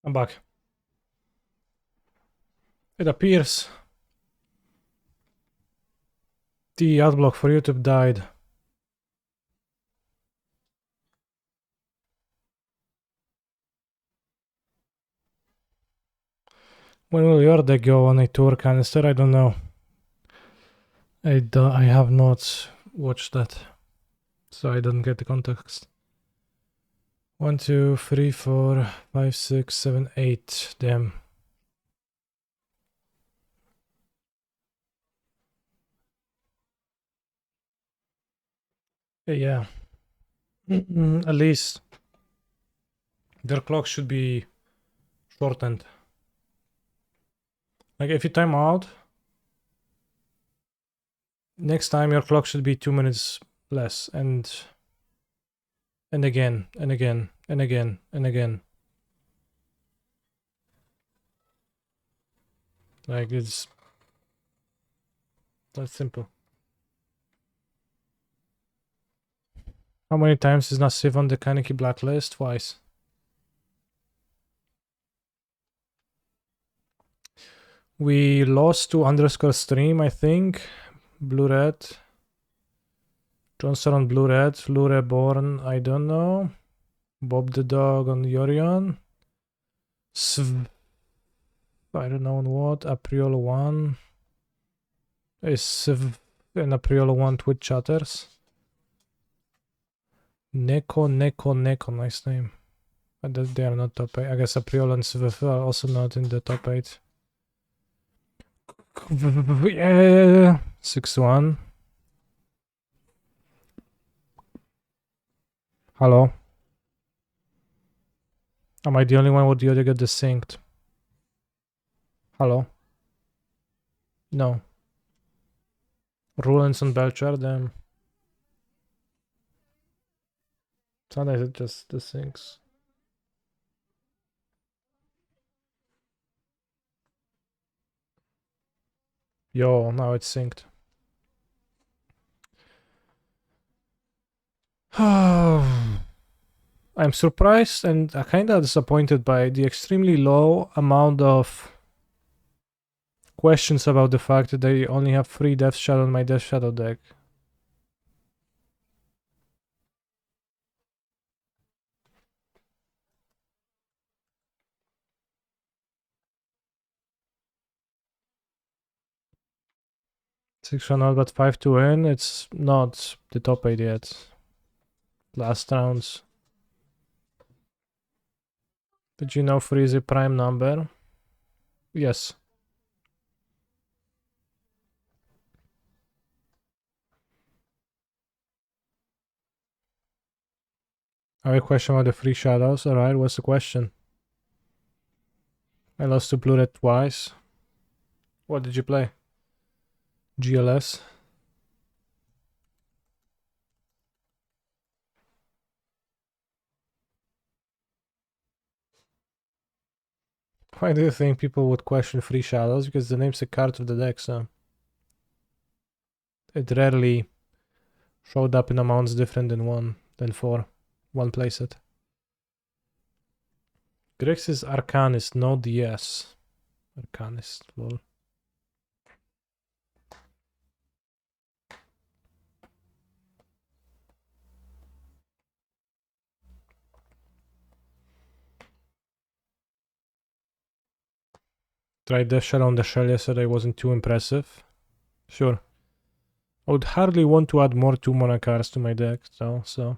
I'm back. It appears the adblock for YouTube died. When will your deck go on a tour canister? I don't know. I have not watched that, so I don't get the context. 1, 2, 3, 4, 5, 6, 7, 8. Damn. Yeah. At least their clock should be shortened. Like if you time out, next time your clock should be 2 minutes less, and again, and again, and again, and again. Like it's that simple. How many times is Nassif on the Kaneki blacklist? Twice. We lost to underscore stream, I think. Blue red. Johnson on blue red. Blue reborn, I don't know. Bob the dog on Yorion. I don't know on what. Apriolo 1. Is and Apriolo 1 Twitch chatters. Neko, nice name. They are not top 8. I guess Apriolo and Sviv are also not in the top 8. Yeah, 6-1. Hello? Am I the only one with the audio get desynced? Hello? No. Rulens on Belcher, then. Sometimes it just desyncs. Yo, now it's synced. I'm surprised and kinda disappointed by the extremely low amount of questions about the fact that they only have 3 Death Shadow on my Death Shadow deck. Six one out, but 5 to win. It's not the top 8 yet. Last rounds. Did you know 3 is a prime number? Yes. I have a question about the 3 shadows. Alright, what's the question? I lost to blue red twice. What did you play? GLS? Why do you think people would question 3 shadows? Because the name's a card of the deck, so it rarely showed up in amounts different than 4. One playset. Grixis Arcanist, no DS. Arcanist, lol. Tried Death Shadow on the shell yesterday, wasn't too impressive. Sure. I would hardly want to add more 2-mana cards to my deck, though, so.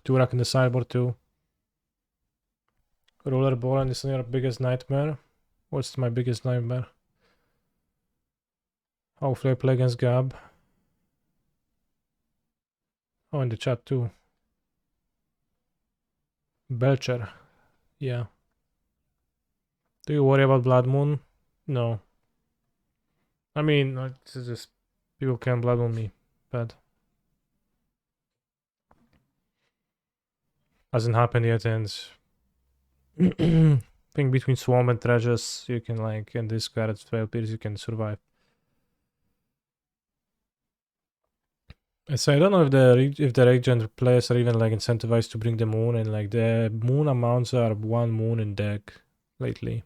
Turak in the sideboard too. Rollerball is your biggest nightmare. What's my biggest nightmare? Hopefully I play against Gab. Oh, in the chat too. Belcher. Yeah. Do you worry about Blood Moon? No. I mean, it's just people can Blood Moon me. But hasn't happened yet, and I think between Swarm and Treasures you can like, and this card Trail Pierce you can survive. So I don't know if the Regen players are even like incentivized to bring the moon, and like the moon amounts are 1 moon in deck lately.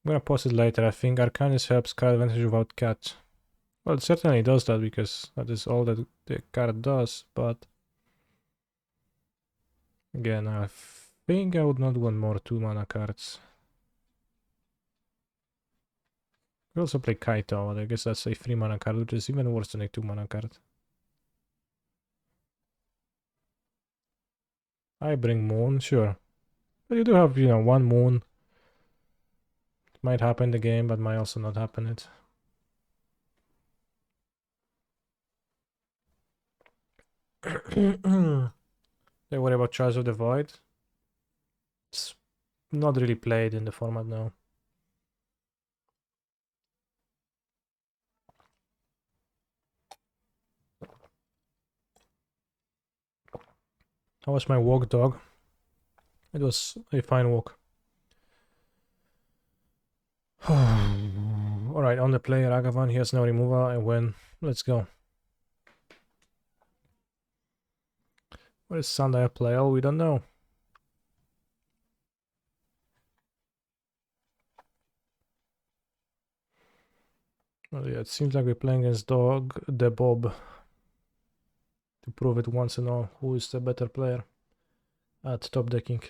I'm gonna post it later. I think Arcanus helps card advantage without catch. Well, it certainly does that because that is all that the card does, but again, I think I would not want more 2 mana cards. We also play Kaito, but I guess that's a 3 mana card, which is even worse than a 2 mana card. I bring Moon, sure. But you do have, 1 Moon. It might happen in the game, but might also not happen it. They worry about Charge of the Void. It's not really played in the format now. How was my walk, dog? It was a fine walk. Alright, on the play, Ragavan, he has no removal, I win. Let's go. What is Sunday play? Oh, we don't know. Well, yeah, it seems like we're playing against Dog the Bob. To prove it once and all, who is the better player at top decking.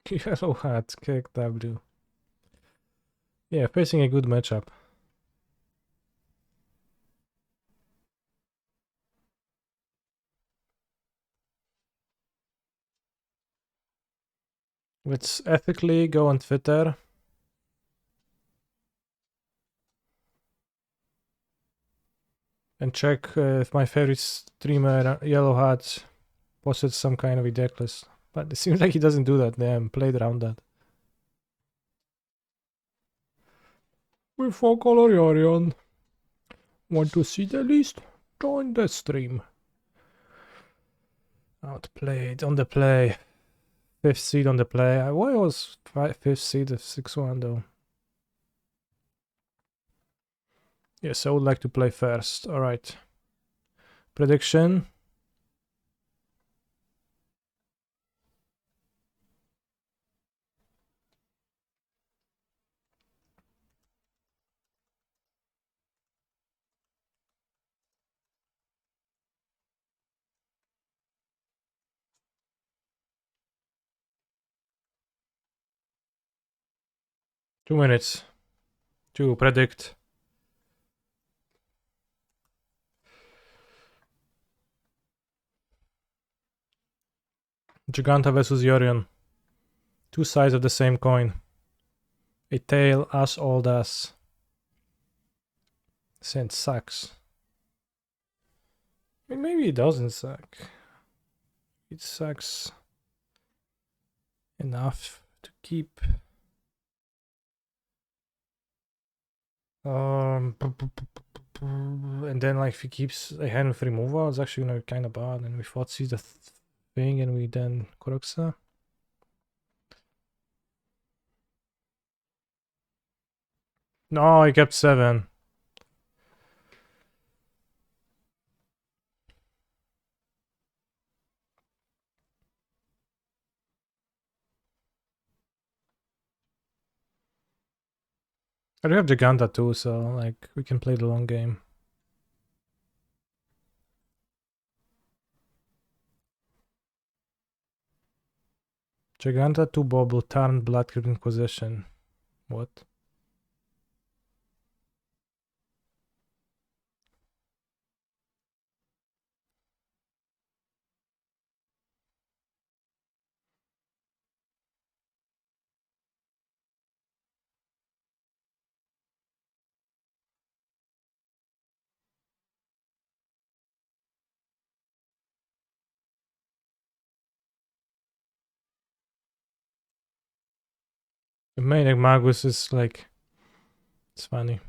Yellow hat, kick W. Yeah, facing a good matchup. Let's ethically go on Twitter. And check if my favorite streamer, Yellow Hat, posted some kind of a deck list. But it seems like he doesn't do that. Damn, played around that. We fuck Colorion. Want to see the list? Join the stream. Outplayed on the play. 5th seed on the play. Why was 5th seed of 6-1 though? Yes, I would like to play first. Alright. Prediction. Two minutes to predict. Giganta versus Yorion. Two sides of the same coin. A tail as old as. Saint sucks. I mean, maybe it doesn't suck. It sucks enough to keep. And then like if he keeps a hand with removal, it's actually gonna be kind of bad. And we fought see the thing, and we then Kuroxa. No, he kept 7. I do have Giganta too, so like we can play the long game. Giganta 2 Bobble, Tarn, Blood Inquisition. What? The Maniac Magus is like, it's funny.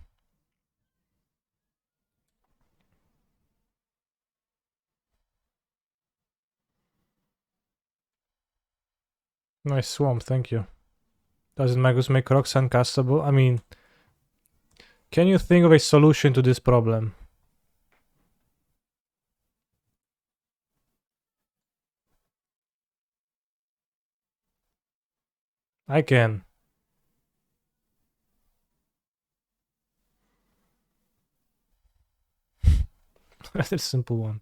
Nice swamp, thank you. Doesn't Magus make rocks uncastable? I mean, can you think of a solution to this problem? I can. That's a simple one.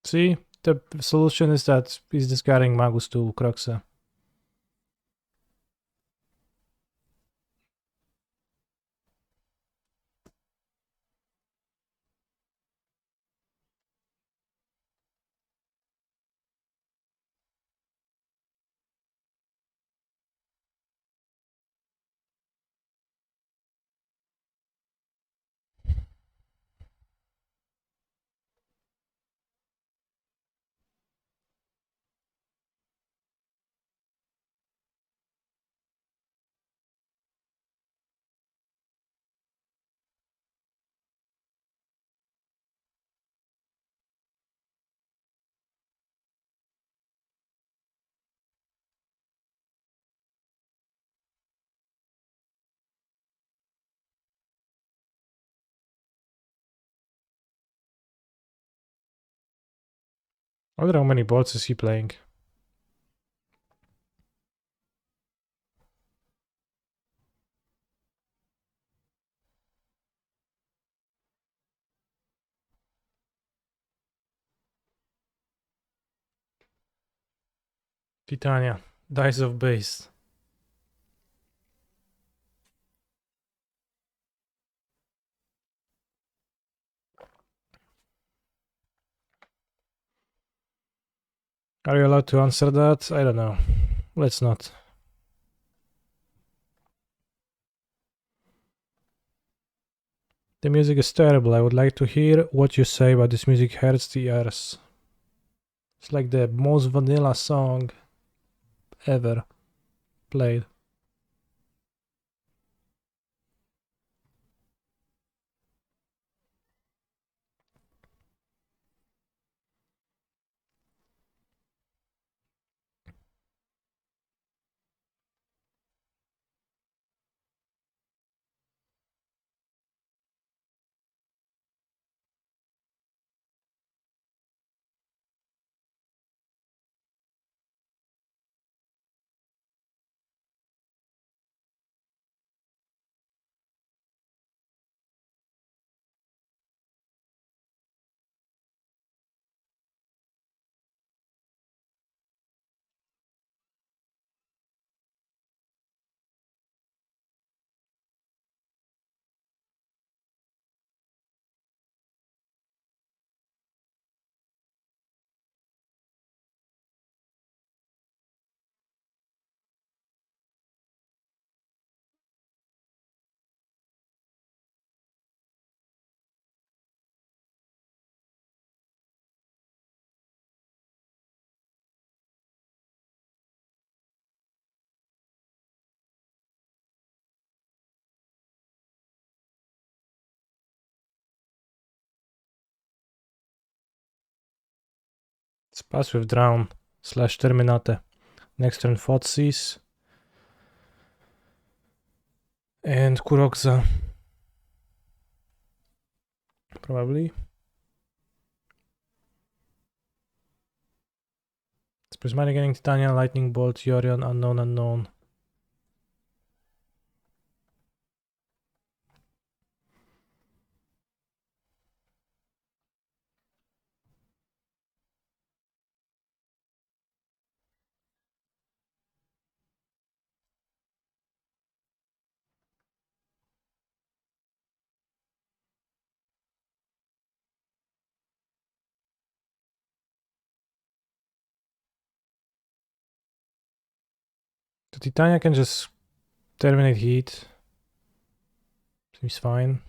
See, the solution is that he's discarding Magus to Croxa. I wonder how many boards is he playing. Titania, Dice of Base. Are you allowed to answer that? I don't know. Let's not. The music is terrible. I would like to hear what you say, but this music hurts the ears. It's like the most vanilla song ever played. It's pass with Drown / Terminate. Next turn Thoughtseize. And Kuroxa. Probably. It's Prismatic Ending, Titania, Lightning Bolt, Yorion, Unknown. The Titania can just terminate heat. Seems fine.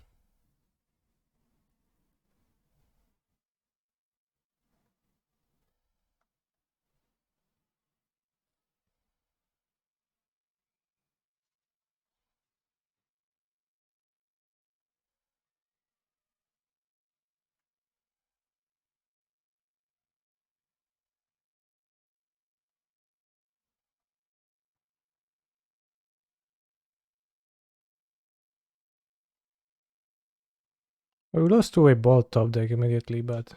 We lost to a ball top deck immediately, but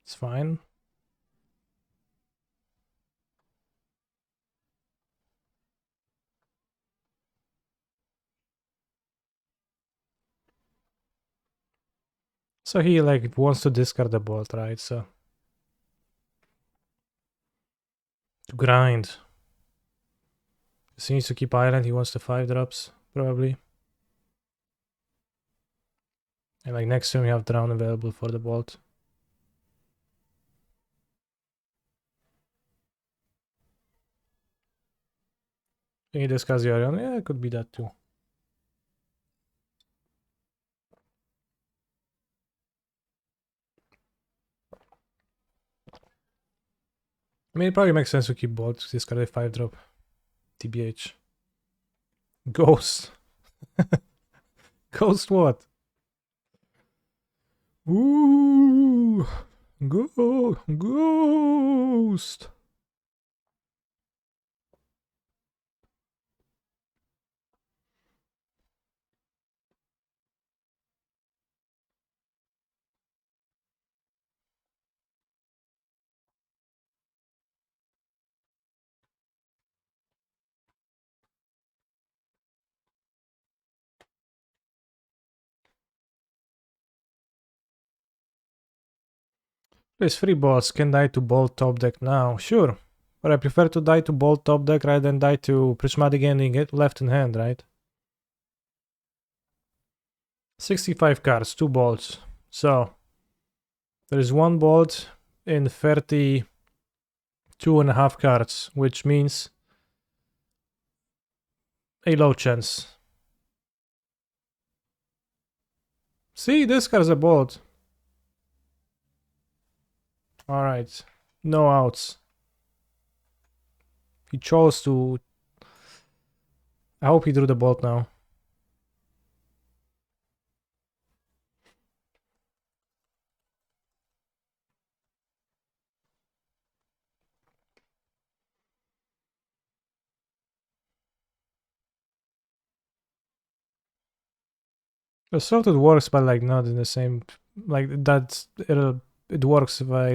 it's fine. So he like wants to discard the bolt, right? So to grind. He needs to keep island, he wants the 5-drops, probably. And like next turn we have drown available for the bolt. Can he discards the Orion? Yeah, it could be that too. I mean, it probably makes sense to keep bolt, discard a 5-drop. TBH. Ghost. Ghost what? Ooh, ghost. Please, 3 balls can die to bolt top deck now. Sure, but I prefer to die to bolt top deck rather than die to prismatic ending it left in hand, right? 65 cards, 2 bolts. So there is 1 bolt in 32.5 cards, which means a low chance. See, this card's a bolt. Alright, no outs. He chose to... I hope he drew the bolt now. Assaulted works, but like not in the same... Like that... It works if I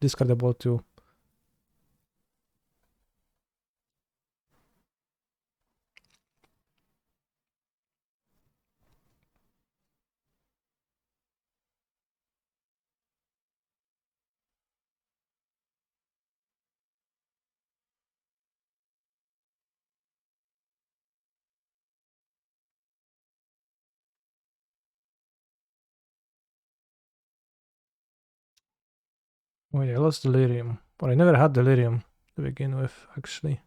discard the bolt too. Wait, I lost delirium. But I never had delirium to begin with, actually.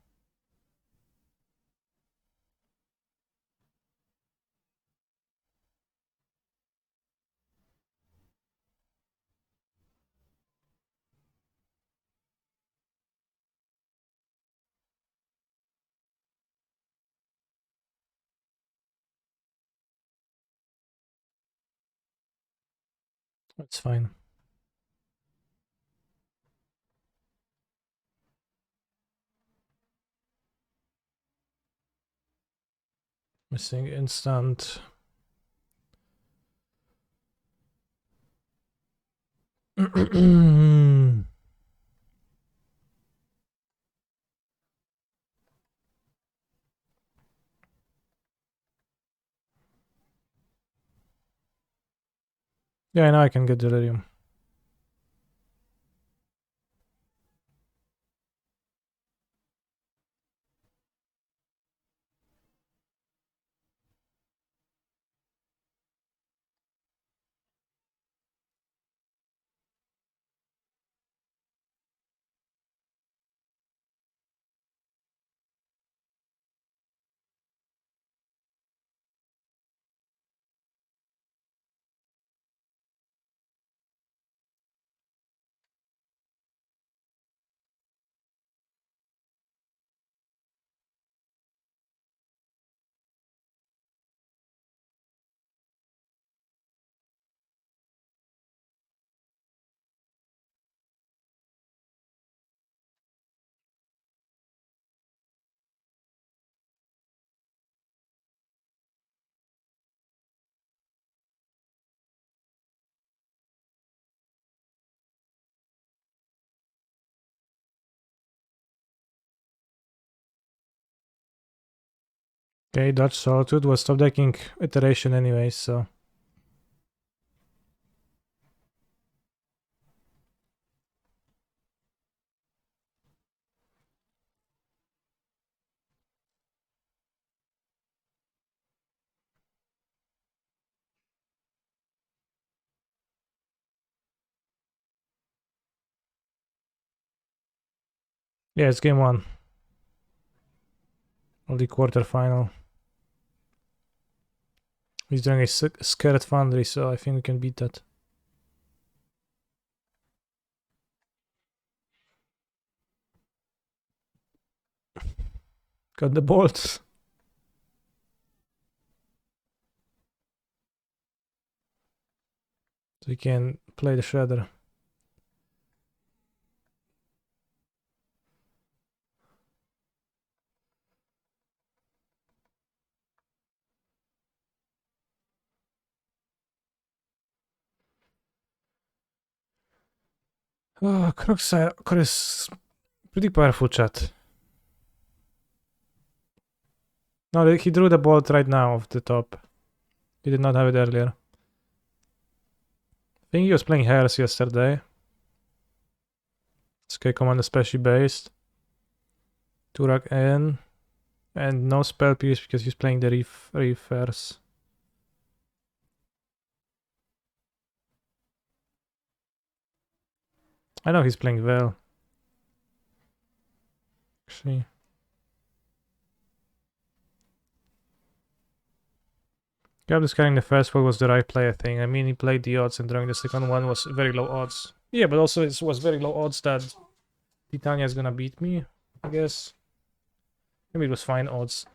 That's fine. Missing instant. Yeah, now I can get delirium. Okay, Dodge Solitude was top decking iteration anyway, so. Yeah, it's game one. Of the quarterfinal. He's doing a scared Foundry, so I think we can beat that. Got the bolts. So we can play the Shredder. Oh, Crocs is pretty powerful, chat. No, he drew the bolt right now off the top. He did not have it earlier. I think he was playing Hairs yesterday. Sky command especially based. Turak N. And no spell piece because he's playing the Reefers. I know he's playing well. Actually. Grab discarding the first one was the right play, I think. I mean, he played the odds and drawing the second one was very low odds. Yeah, but also it was very low odds that Titania is gonna beat me, I guess. Maybe it was fine odds.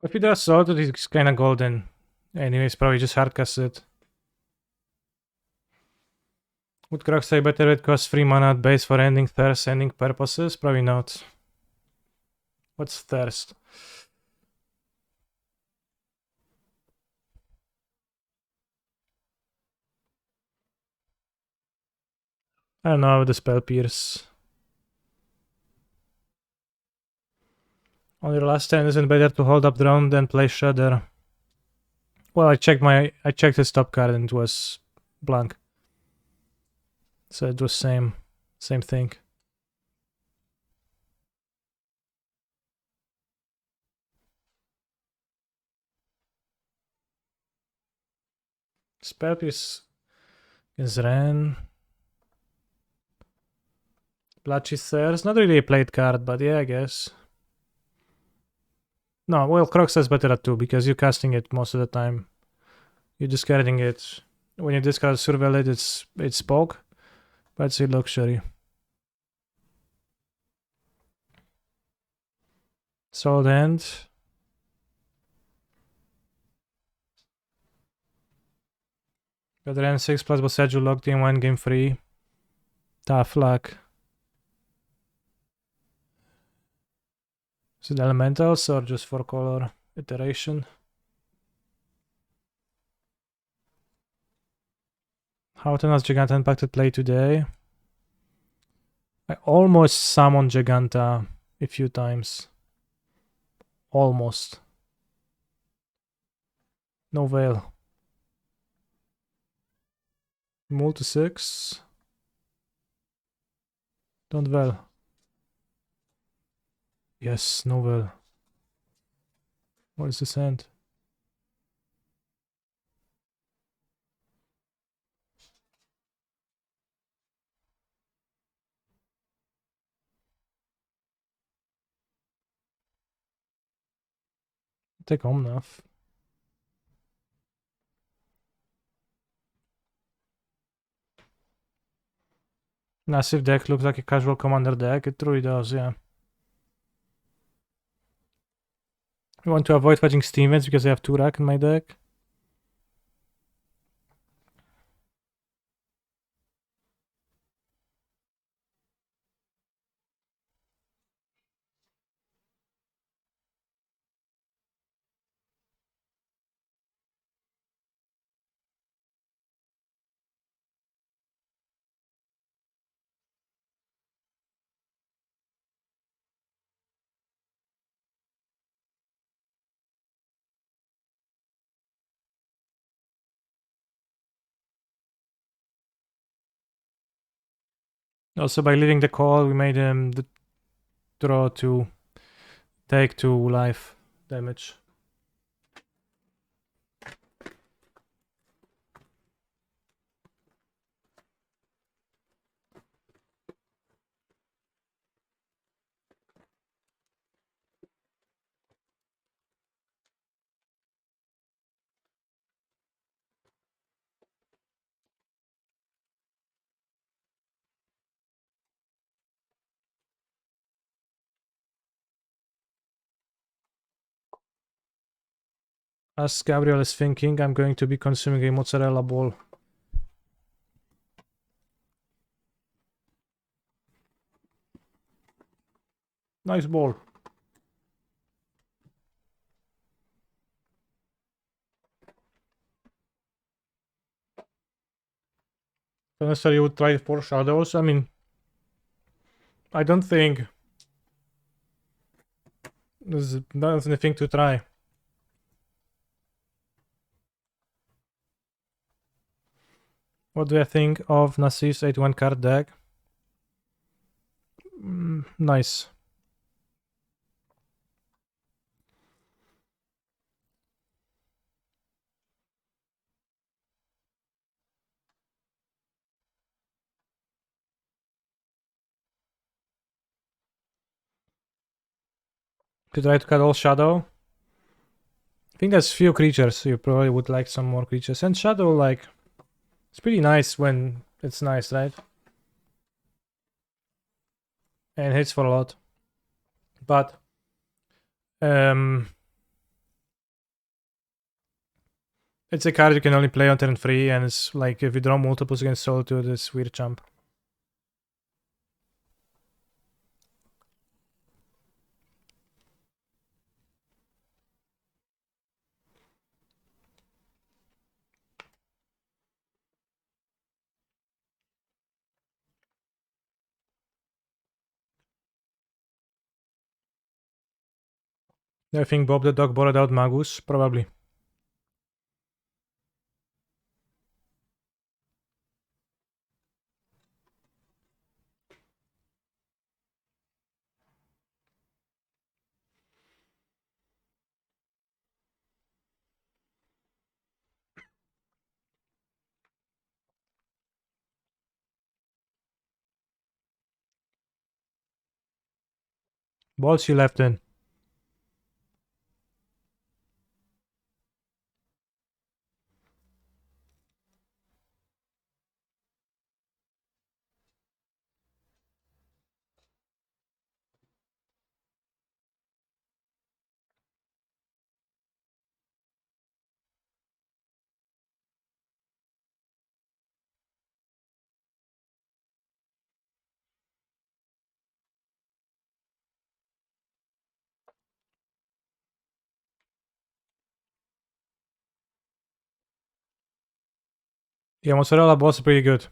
If he does so, that he's kinda golden. Anyways, probably just hardcast it. Would Croc say better it costs 3 mana at base for ending thirst ending purposes? Probably not. What's thirst? I don't know, the spell pierce. On your last turn, isn't better to hold up drone than play Shredder? Well, I checked his top card and it was blank. So it was same thing. Spell piece is Ren. Blotchy Thirst, not really a played card, but yeah, I guess. No, well, Crocs is better at 2 because you're casting it most of the time. You're discarding it. When you discard Surveil it, it's poke, but it's a luxury. Solid End. Got Ren 6 plus Boseju locked in 1 game free. Tough luck. Is it elementals or just 4 color iteration? How often has Giganta impacted play today? I almost summoned Giganta a few times. Almost. No veil. Multi 6. Don't veil. Yes, no veil. What is this hand? Take home enough. Massive deck looks like a casual commander deck. It truly does, yeah. I want to avoid fetching Steam Vents because I have 2 rack in my deck. Also, by leaving the call, we made him the draw to take 2 life damage. As Gabriel is thinking, I'm going to be consuming a mozzarella ball. Nice ball. Don't necessarily would try 4 shadows. I mean, I don't think there's not anything to try. What do I think of Nassif's 8-1 card deck? Nice. To try to cut all shadow. I think there's few creatures, so you probably would like some more creatures. And shadow, like, it's pretty nice when it's nice, right? And hits for a lot. But it's a card you can only play on turn 3, and it's like if you draw multiples against Solitude, it's weird jump. I think Bob the Dog borrowed out Magus, probably. Balls you left in. Yeah, mozzarella balls are pretty good.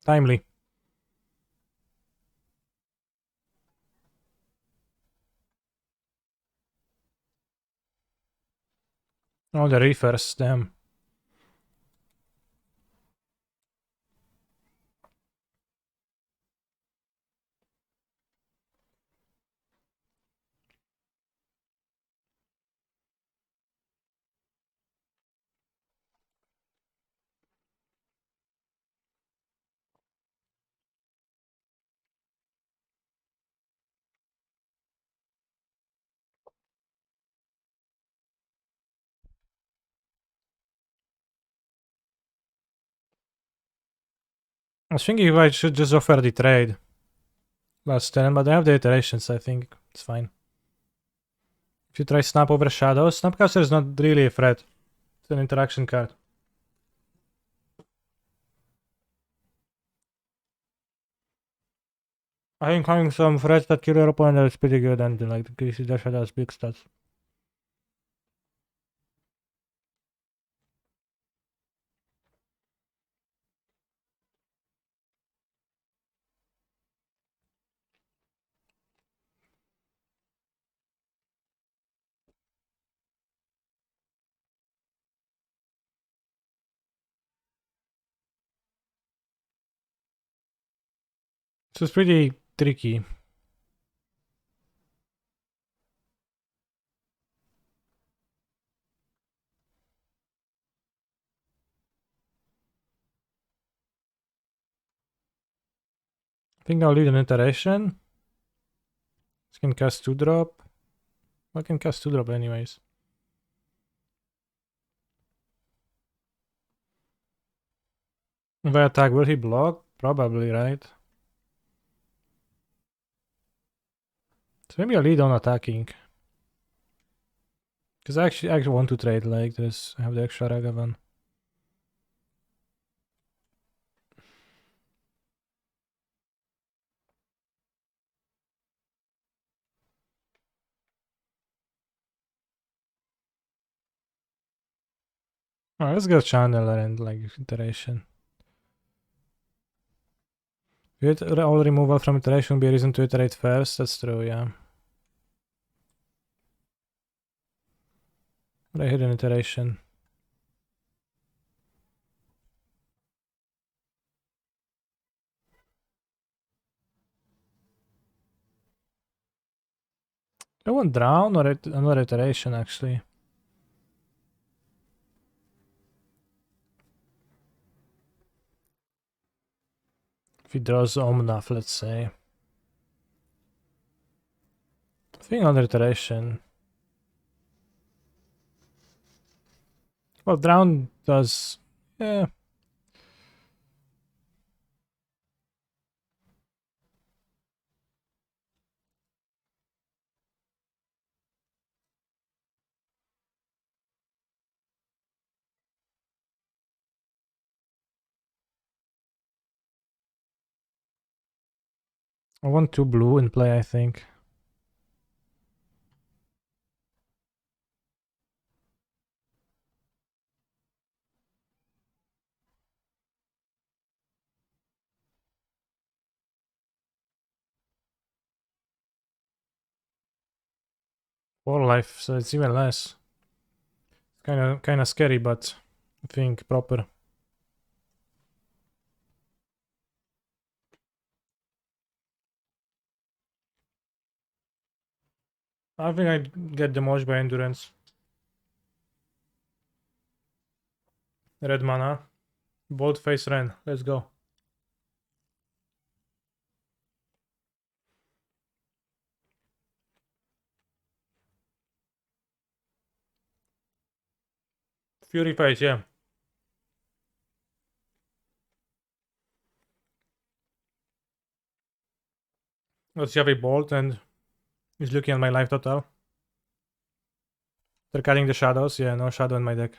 Timely. Oh, the reefers, damn. I think if I should just offer the trade. Last turn, but I have the iterations, I think it's fine. If you try Snap over Shadows, Snapcaster is not really a threat. It's an interaction card. I think having some threats that kill your opponent is pretty good, and like the Grixis Ledger Shredder has big stats. So it's pretty tricky. I think I'll lead an iteration. This can cast 2-drop. I can cast 2-drop anyways. If I attack, will he block? Probably, right? So maybe I'll lead on attacking. Because I actually want to trade like this. I have the extra Ragavan. Alright, let's go Channeler and like iteration. All removal from iteration will be a reason to iterate first. That's true, yeah. But I hit an iteration. I want drown or another iteration actually. If he draws Omnath, let's say. I think another iteration. Well, drown does. Yeah. I want 2 blue in play, I think. Four life, so it's even less. Kinda scary, but I think proper. I think I get demolished by endurance. Red mana. Bold face Ren. Let's go. Fury face, yeah. Let's have a bolt and he's looking at my life total. They're cutting the shadows. Yeah, no shadow in my deck.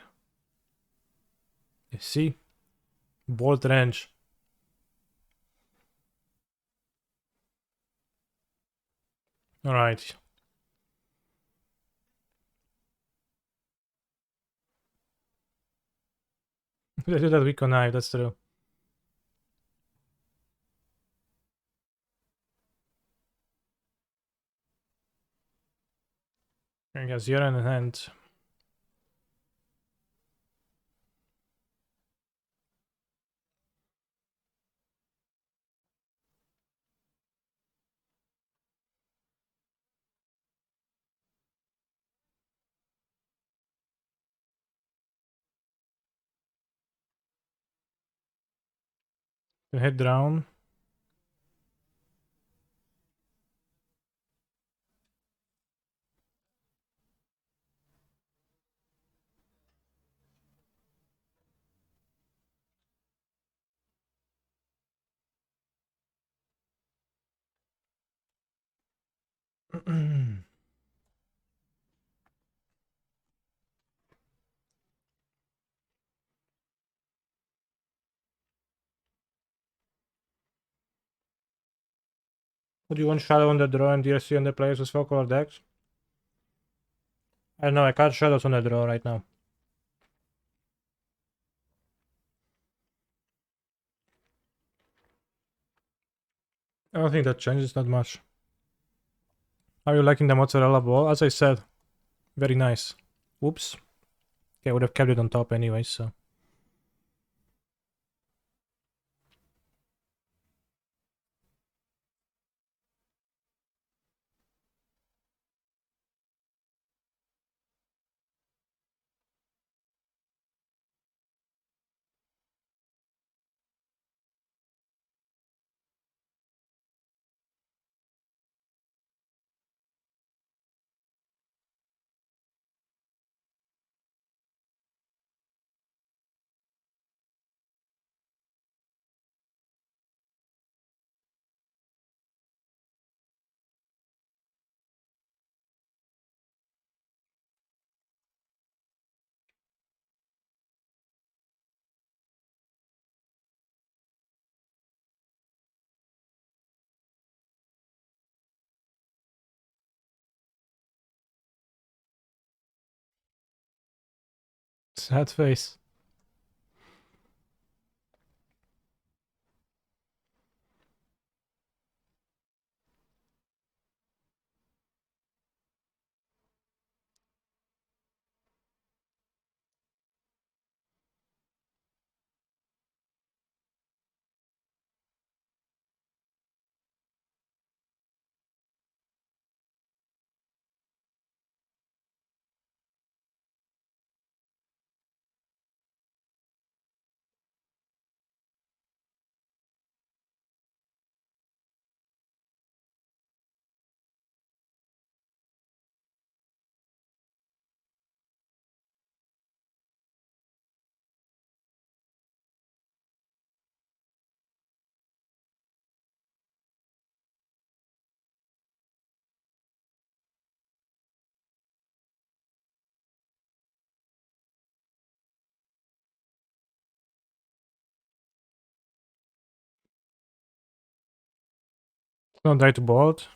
You see? Bolt range. Alright. They did that weak on knife, that's true. I got 0 in hand. You hit down. Would you want shadow on the draw and DRC on the players with four color decks? I don't know, I can't shadows on the draw right now. I don't think that changes that much. Are you liking the mozzarella ball? As I said, very nice. Whoops. Okay, I would have kept it on top anyway, so. Sad face. Don't die to bolt.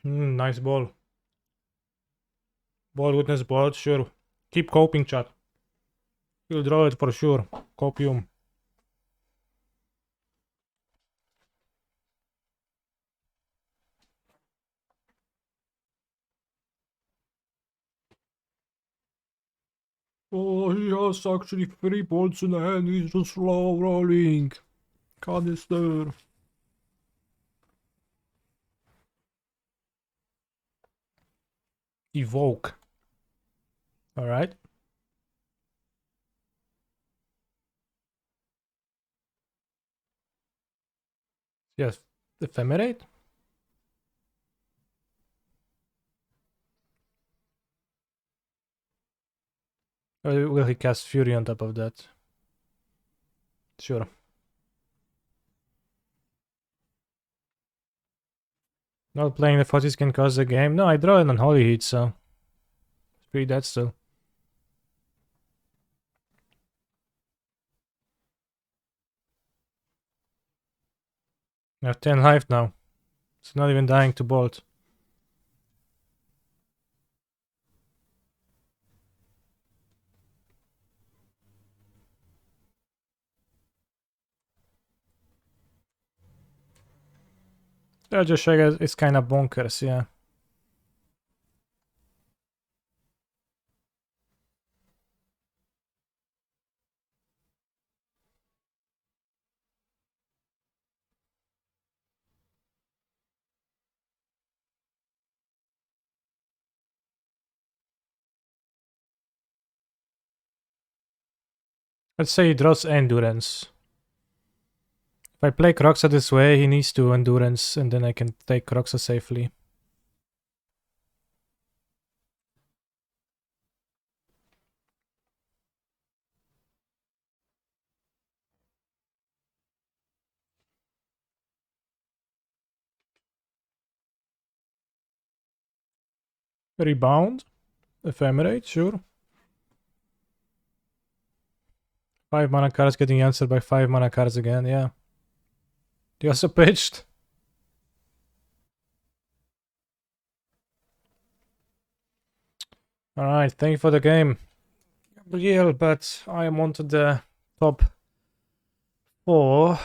Nice ball. Ball witness bolt, sure. Keep coping, chat. You'll draw it for sure. Copium. Oh, he has actually 3 bolts in the hand. He's just slow rolling. Canister. Evoke. Alright. Yes. Ephemerate? Will he cast Fury on top of that? Sure. Not playing the fuzzies can cause the game. No, I draw it on Holy Heat, so. It's pretty dead still. I have 10 life now. It's not even dying to bolt. Ledger Shredder is kinda bonkers, yeah. Let's say he draws endurance. If I play Croxa this way, he needs to endurance, and then I can take Croxa safely. Rebound. Ephemerate, sure. 5 mana cards getting answered by 5 mana cards again, yeah. You also pitched. Alright, thank you for the game. Gabriel, but I am on to the top 4.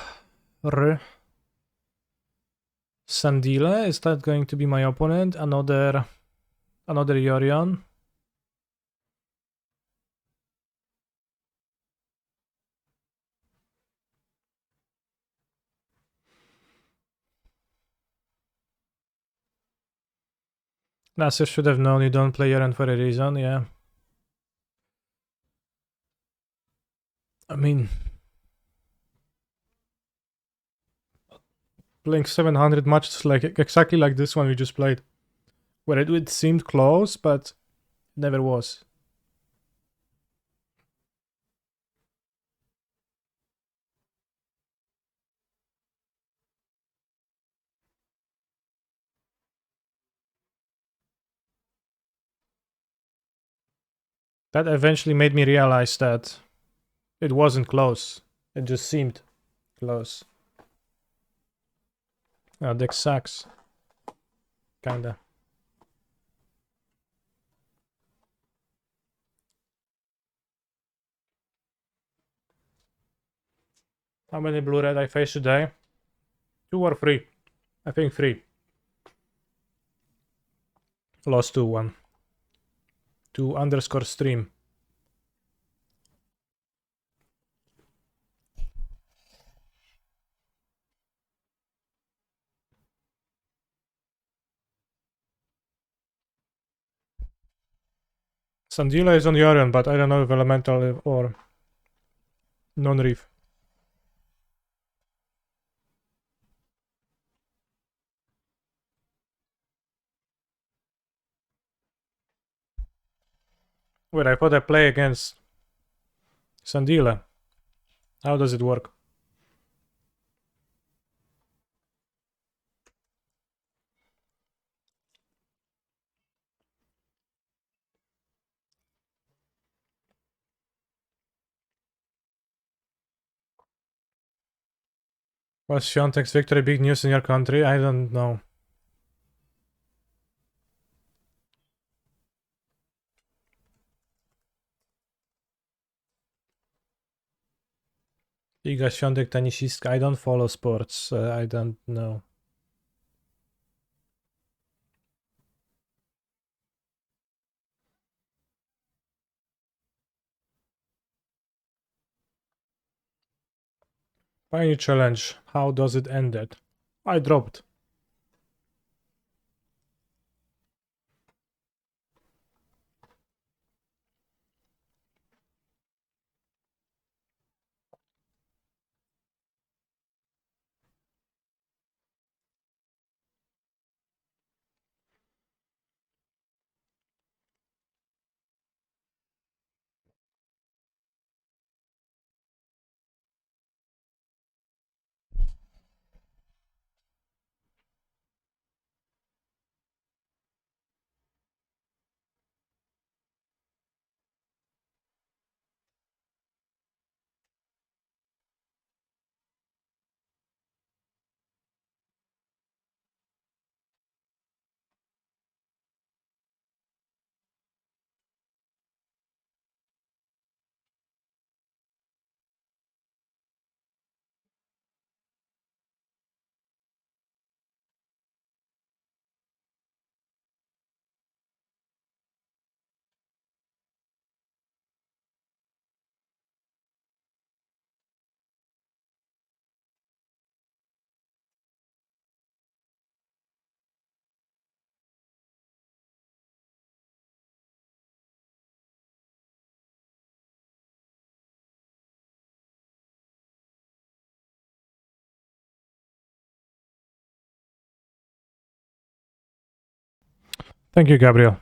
Sandile, is that going to be my opponent? Another Yorion. Nasser should have known you don't play Yorion for a reason, yeah. I mean, playing 700 matches like exactly like this one we just played, where it seemed close, but never was. That eventually made me realize that it wasn't close. It just seemed close. Deck sucks. Kinda. How many blue red I faced today? 2 or 3? I think 3. Lost 2-1. To underscore stream. Sandila is on Yorion, but I don't know if elemental or non-reef. Wait, I thought I play against Sandila. How does it work? Was Shantek's victory big news in your country? I don't know. Iga Świątek tenisistka. I don't follow sports. I don't know. Final challenge. How does it end it? I dropped. Thank you, Gabriel.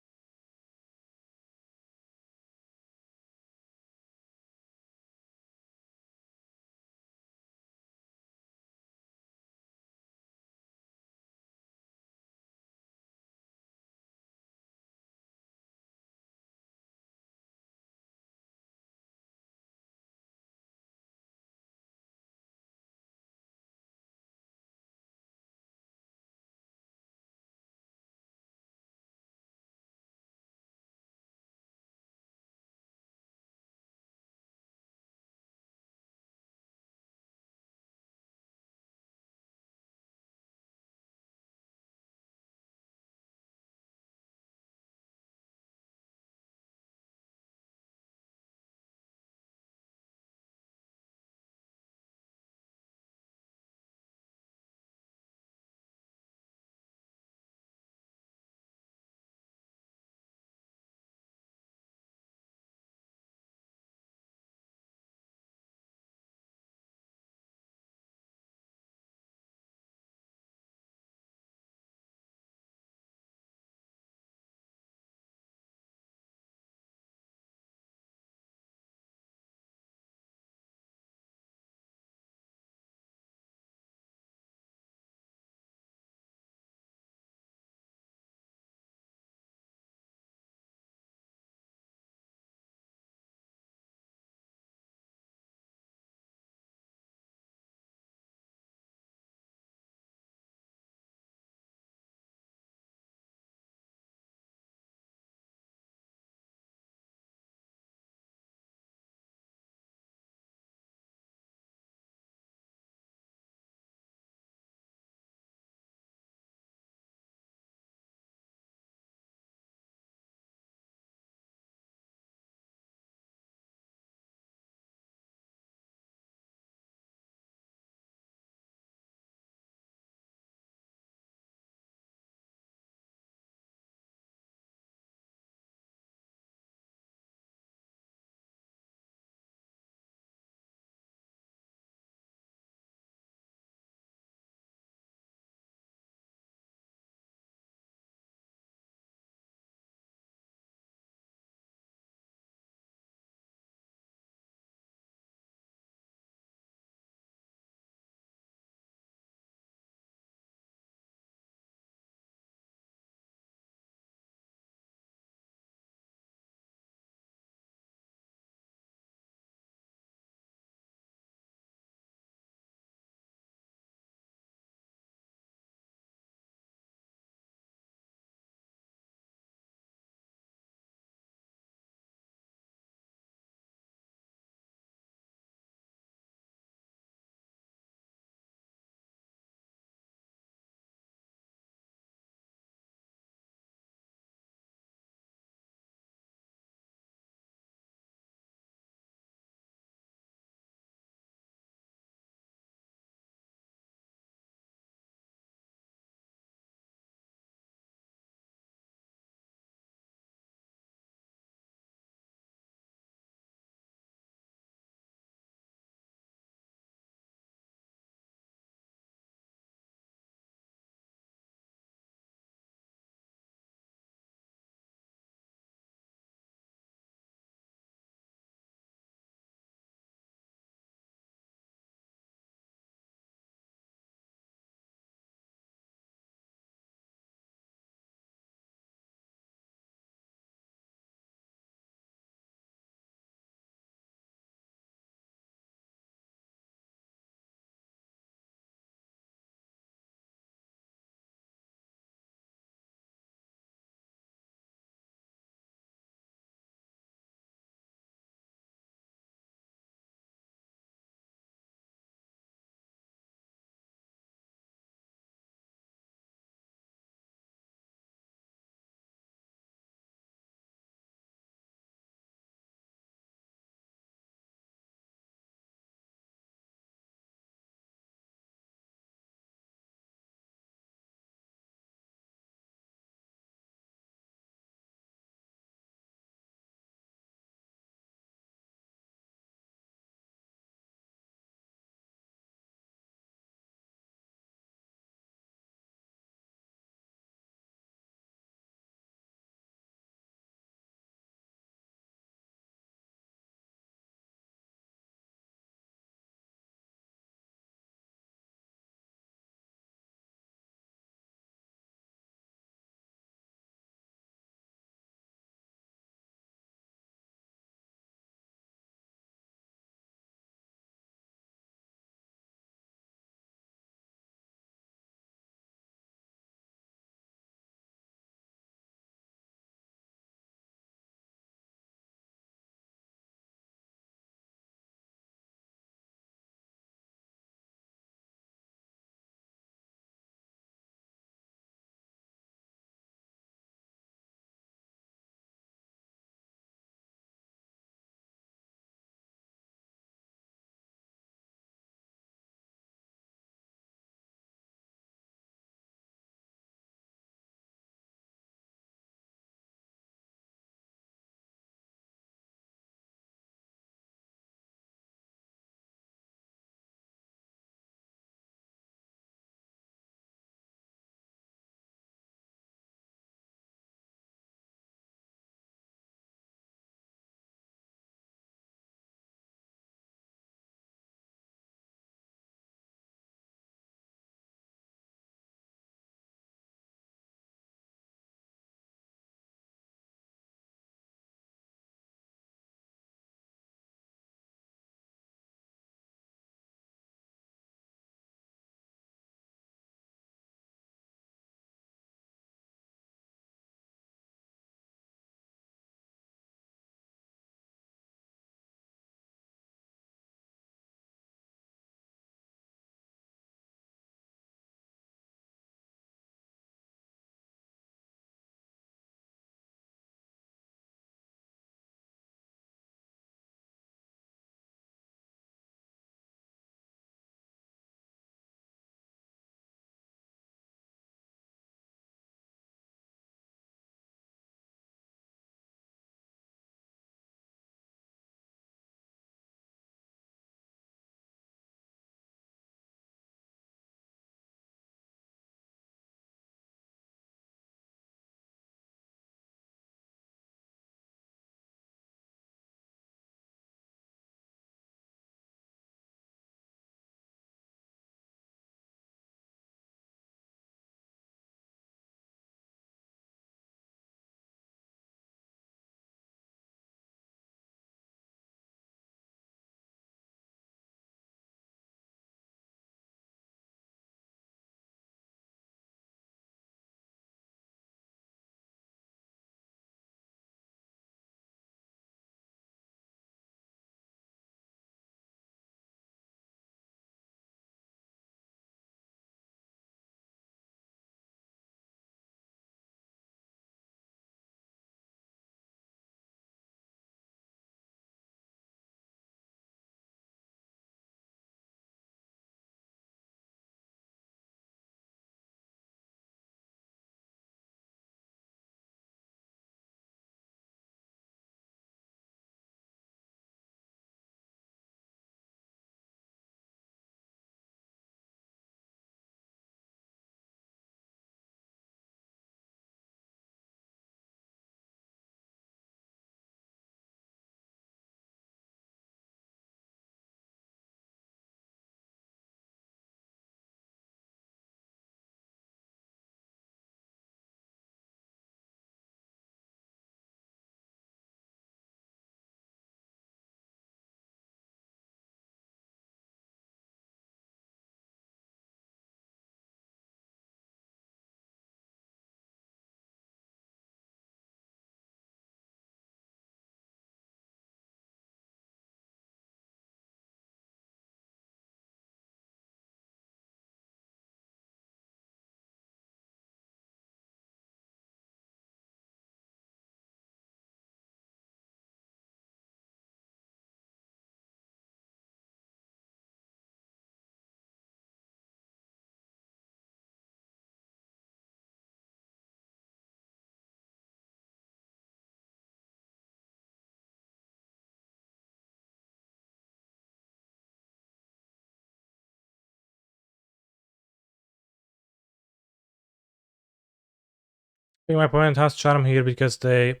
think my opponent has charm here because they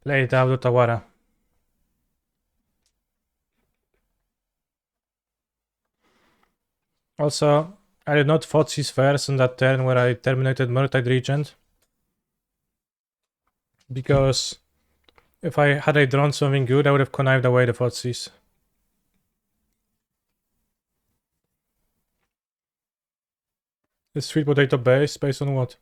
played out Utawara. Also, I did not Thoughtseize first on that turn where I terminated Murktide Regent. Because if I had drawn something good, I would have connived away the Thoughtseize. Is sweet potato based on what?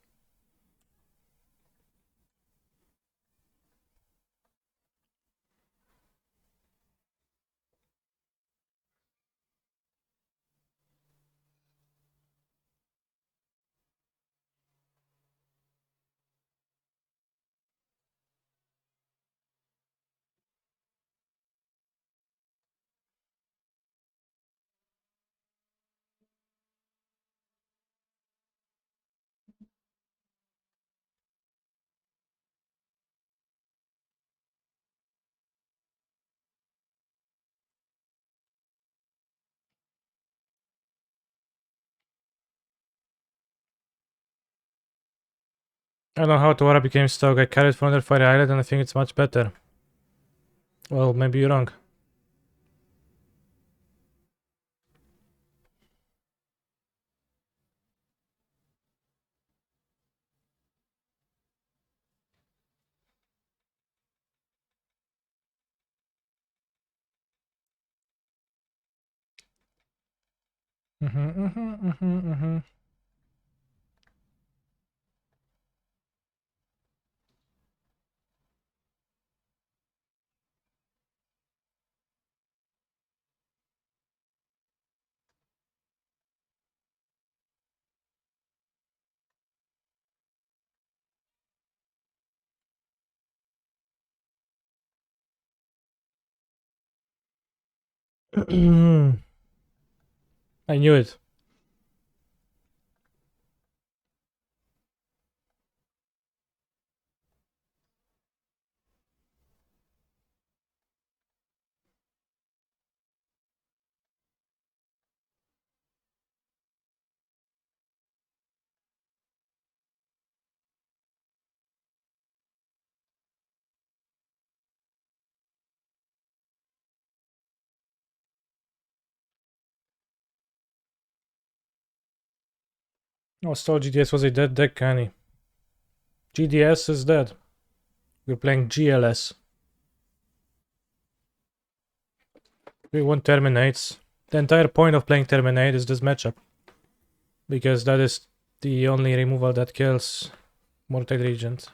I don't know how Tawara became stuck. I carried from under Fire Island and I think it's much better. Well, maybe you're wrong. I knew it. Oh, so GDS was a dead deck, Kenny. GDS is dead. We're playing GLS. We want Terminates. The entire point of playing Terminate is this matchup. Because that is the only removal that kills Mortal Regent.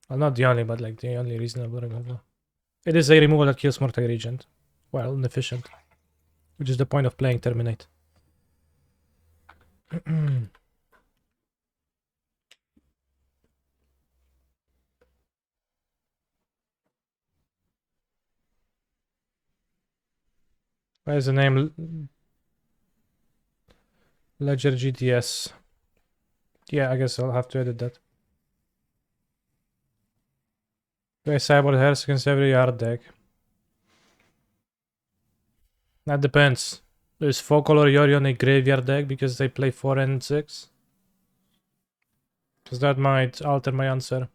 Well, not the only, but like the only reasonable removal. It is a removal that kills Mortal Regent. Well, inefficient. Which is the point of playing Terminate. Why is the name Ledger GTS? Yeah, I guess I'll have to edit that. Play Cyborg Hearse against every yard deck. That depends. Is Focal or Yori on a graveyard deck because they play 4 and 6? Because that might alter my answer.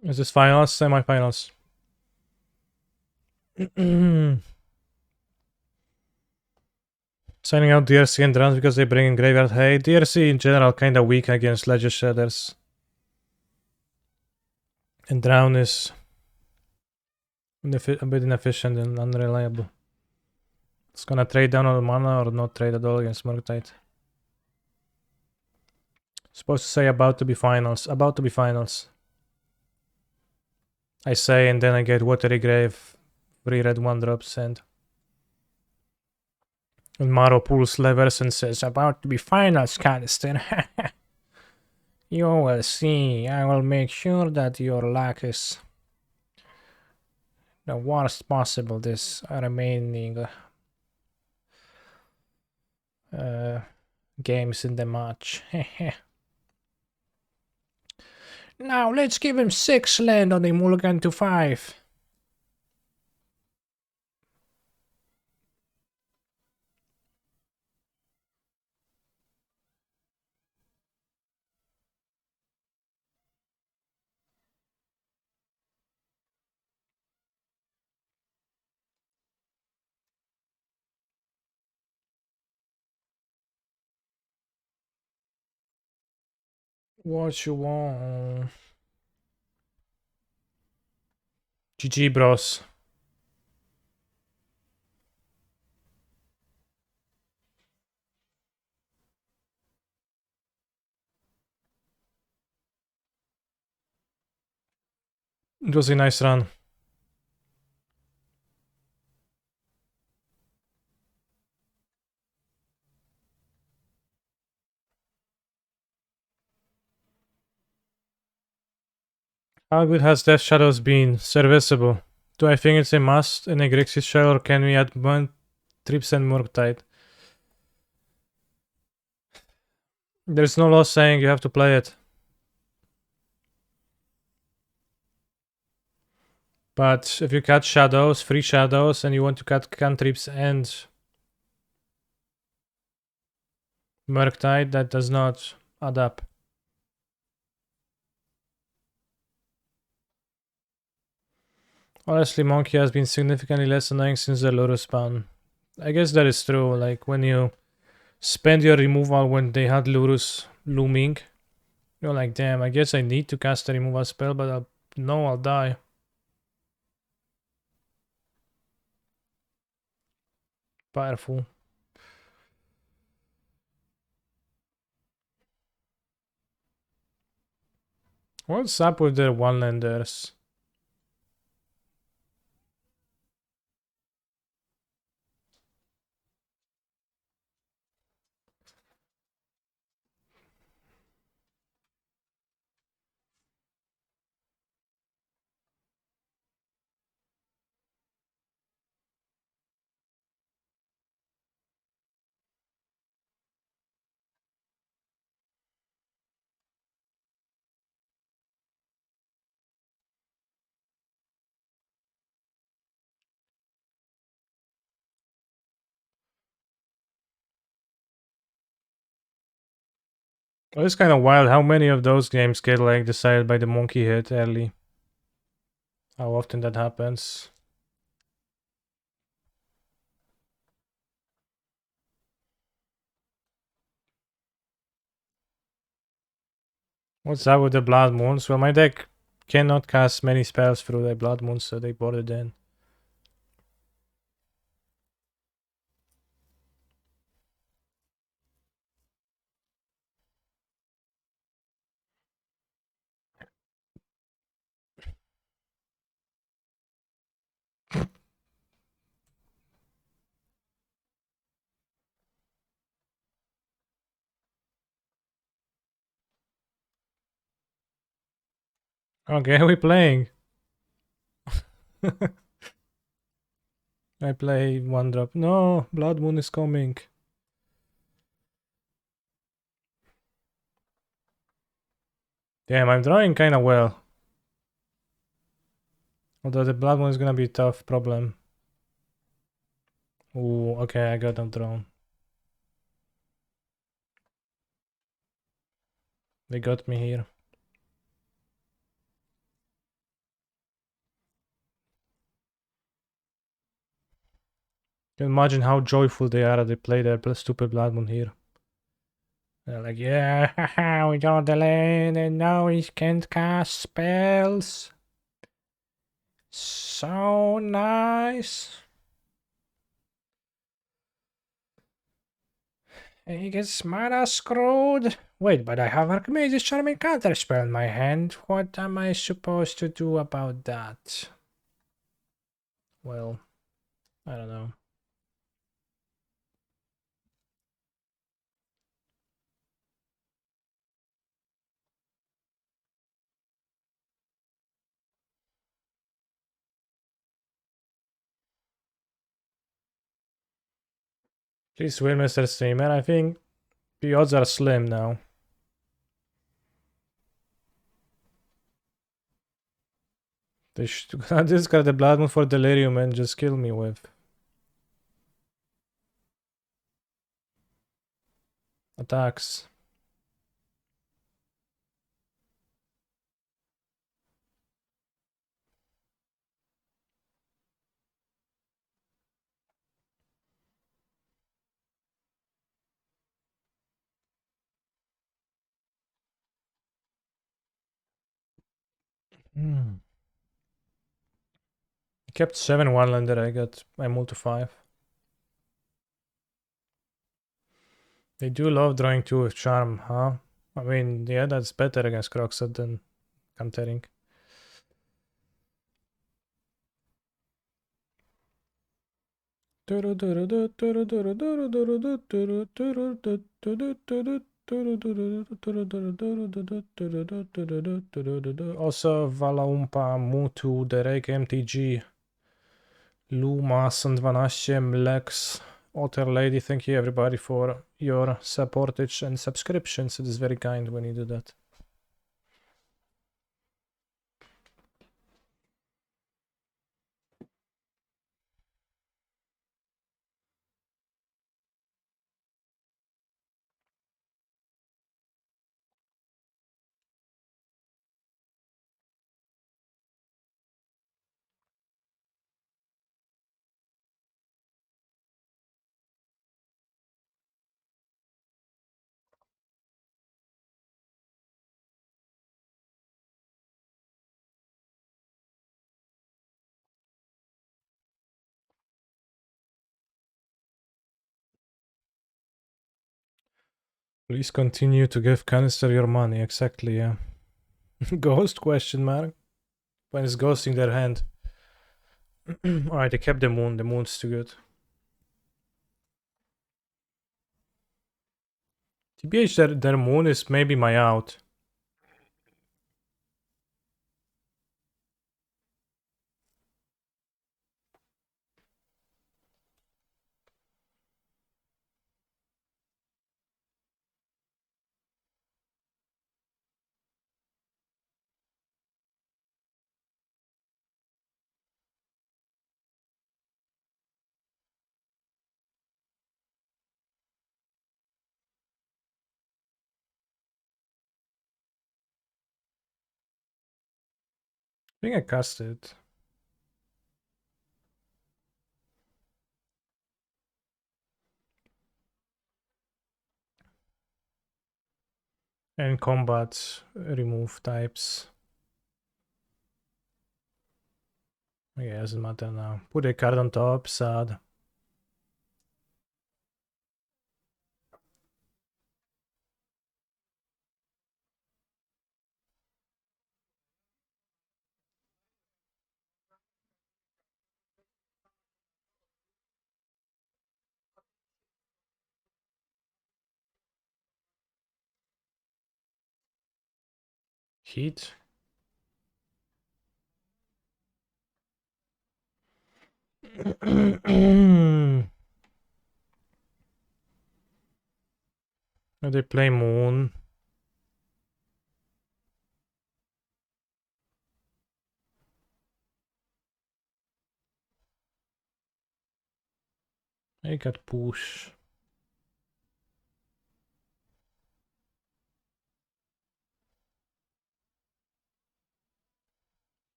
Is this finals? Semi-finals. Signing out DRC and Drowns because they bring in Graveyard Hay. DRC in general kinda weak against Ledger Shredders. And Drown is a bit inefficient and unreliable. It's gonna trade down all mana or not trade at all against Murktide. Supposed to say about to be finals. About to be finals. I say and then I get Watery Grave, 3 red 1-drops and Maro pulls levers and says about to be finals, Canister. You will see. I will make sure that your luck is the worst possible this remaining games in the match. Now let's give him 6 land on the mulligan to 5. What you want? GG, bros. It was a nice run. How good has Death Shadows been? Serviceable. Do I think it's a must in a Grixis shell, or can we add one trips and Murktide? There's no law saying you have to play it. But if you cut shadows, free shadows, and you want to cut cantrips and Murktide, that does not add up. Honestly, Monkey has been significantly less annoying since the Lurus ban. I guess that is true, like when you spend your removal when they had Lurus looming, you're like, damn, I guess I need to cast a removal spell, but I'll die. Powerful. What's up with their one-landers? Well, it's kind of wild how many of those games get like decided by the monkey hit early. How often that happens. What's up with the Blood Moons? Well, my deck cannot cast many spells through the Blood Moons, so they brought it in. Okay, we playing. I play 1-drop. No, Blood Moon is coming. Damn, I'm drawing kinda well. Although the Blood Moon is gonna be a tough problem. Ooh, okay, I got them drawn. They got me here. Can you imagine how joyful they are that they play their stupid Blood Moon here. They're like, yeah, haha, we got the land and now he can't cast spells. So nice. He gets mana screwed. Wait, but I have Archimedes' Charming Counterspell in my hand. What am I supposed to do about that? Well, I don't know. Please win, Mr. Streamer. I think the odds are slim now. They should discard the Blood Moon for Delirium and just kill me with attacks. I kept 7 one-lander, I got my move to 5. They do love drawing 2 with Charm, huh? I mean, yeah, that's better against Croxat than countering. Also, Valaumpa, Mutu, Derek, MTG, Luma, 12, Lex, Otter Lady, thank you everybody for your supportage and subscriptions. It is very kind when you do that. Please continue to give Canister your money. Exactly, yeah. Ghost question mark? When is ghosting their hand? Alright, they kept the moon. The moon's too good. TBH, their moon is maybe my out. I think I cast it. And combat, remove types. Okay, doesn't matter now. Put a card on top, sad. Heat. They play moon. I got push.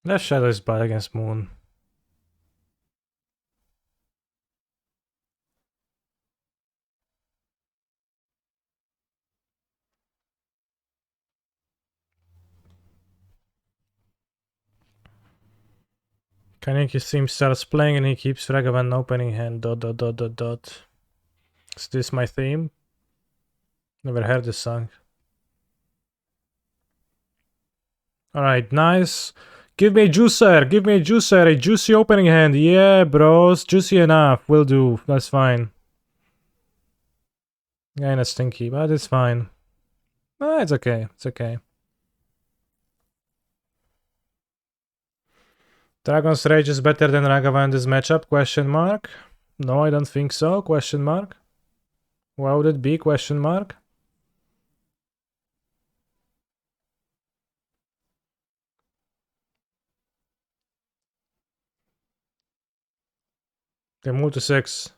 That shadow is bad against moon. Kaneki Theme starts playing and he keeps Ragavan opening hand. ... Is this my theme? Never heard this song. Alright, nice. Give me a juicer, give me a juicer, a juicy opening hand. Yeah, bros, juicy enough. Will do, that's fine. Kinda stinky, but it's fine. It's okay, it's okay. Dragon's Rage is better than Ragavan in this matchup? Question mark. No, I don't think so. Question mark. Why would it be? Question mark. They move to 6.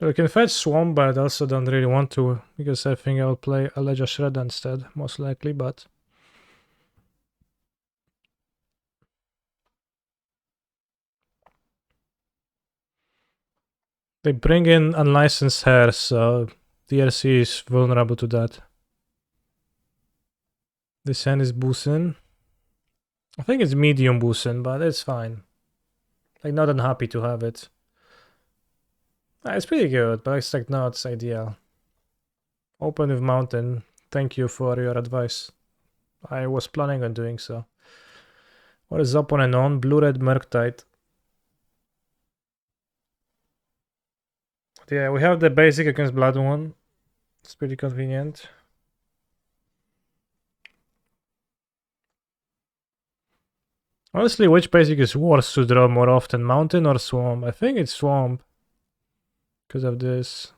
We can fetch Swamp, but I also don't really want to, because I think I'll play a Ledger Shredder instead, most likely, but... They bring in unlicensed hair, so DRC is vulnerable to that. This hand is Boosin. I think it's medium Boosin, but it's fine. Like, not unhappy to have it. It's pretty good, but it's like not ideal. Open with Mountain. Thank you for your advice. I was planning on doing so. What is up on and on? Blue-red Murktide. Yeah, we have the basic against Blood one. It's pretty convenient. Honestly, which basic is worse to draw more often, Mountain or Swamp? I think it's Swamp. Because of this.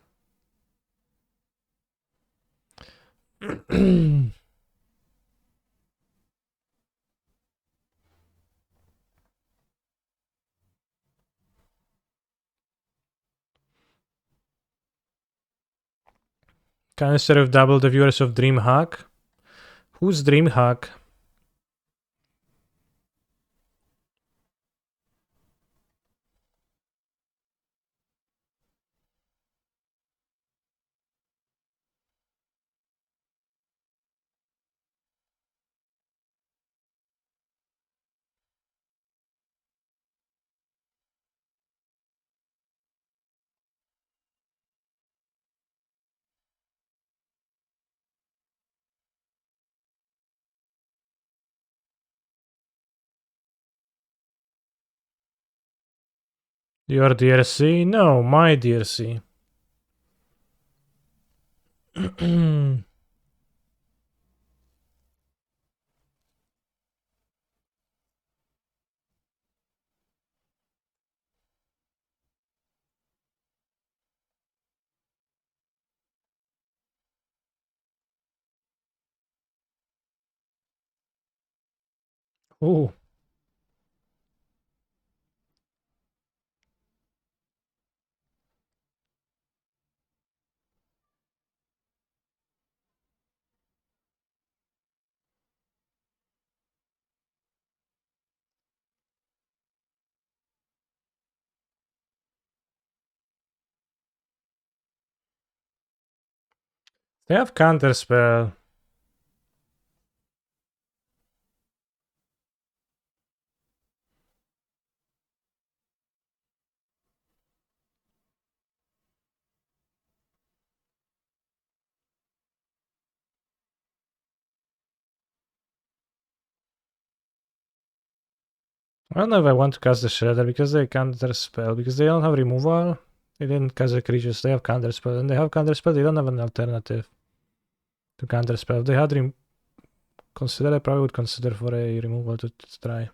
Can I serve double the viewers of DreamHack? Who's DreamHack? Your DRC? No, my DRC. Oh. They have counterspell. I don't know if I want to cast the Shredder because they counterspell. Because they don't have removal. They didn't cast the creatures, they have counterspell. And they have counterspell, they don't have an alternative to counterspell. If they had consider, I probably would consider for a removal to try.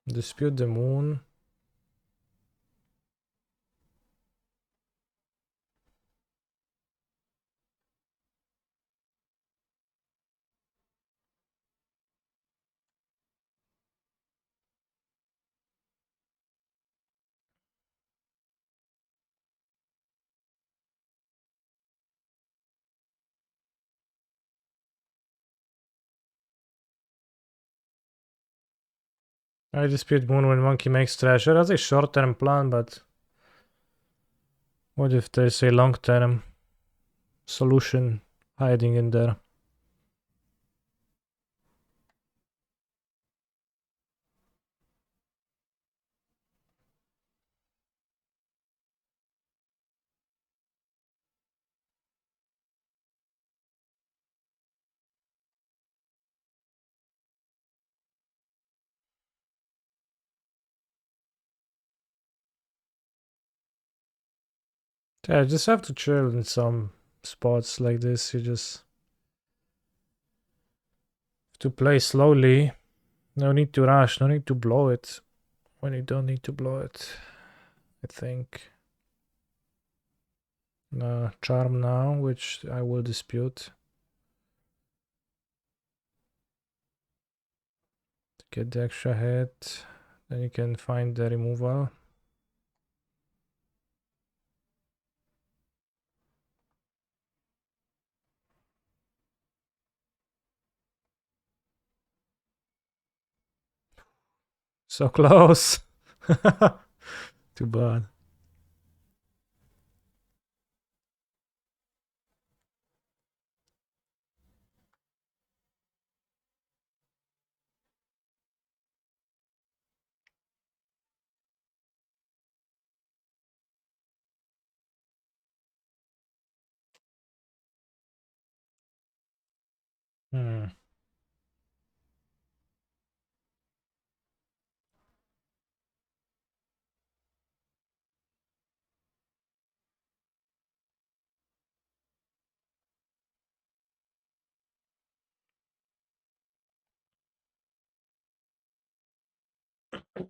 Dispute the Moon. I dispute Moon when Monkey makes treasure. That's a short-term plan, but what if there's a long-term solution hiding in there? Yeah, you just have to chill in some spots like this. You just have to play slowly. No need to rush, no need to blow it when you don't need to blow it, I think. Charm now, which I will dispute. To get the extra hit, then you can find the removal. So close. Too bad. Hmm.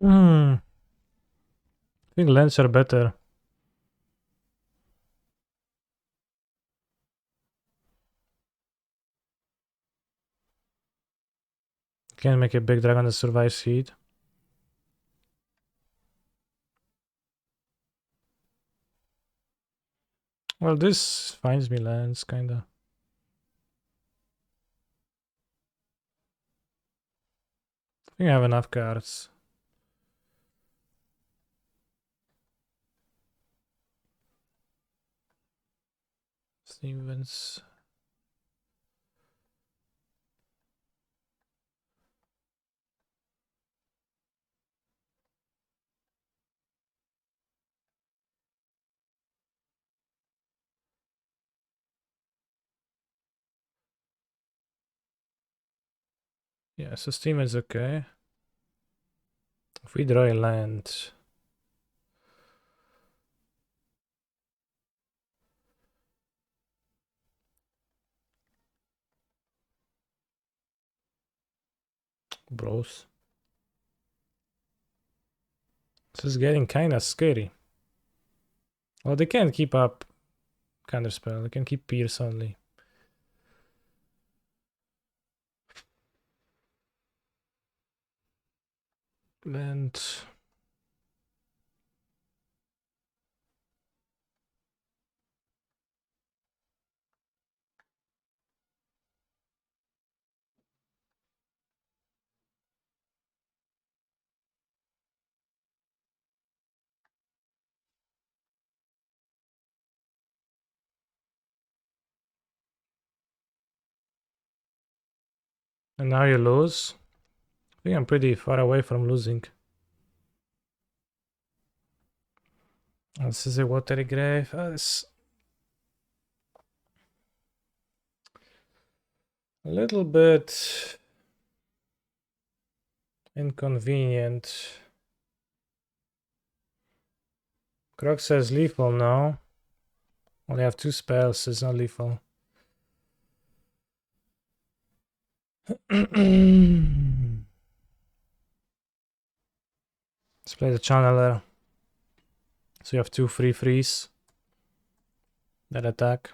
I think lands are better. Can make a big dragon that survives heat. Well, this finds me lands, kinda. I think I have enough cards. Stevens. Yeah, so Stevens okay. If we draw a land. Bros. This is getting kinda scary. Well, they can't keep up Counterspell. They can keep Pierce only. And now you lose. I think I'm pretty far away from losing. This is a watery grave. It's a little bit inconvenient. Croc says lethal now. Only have 2 spells, it's not lethal. Let's play the channeler. So you have 2 free freeze that attack.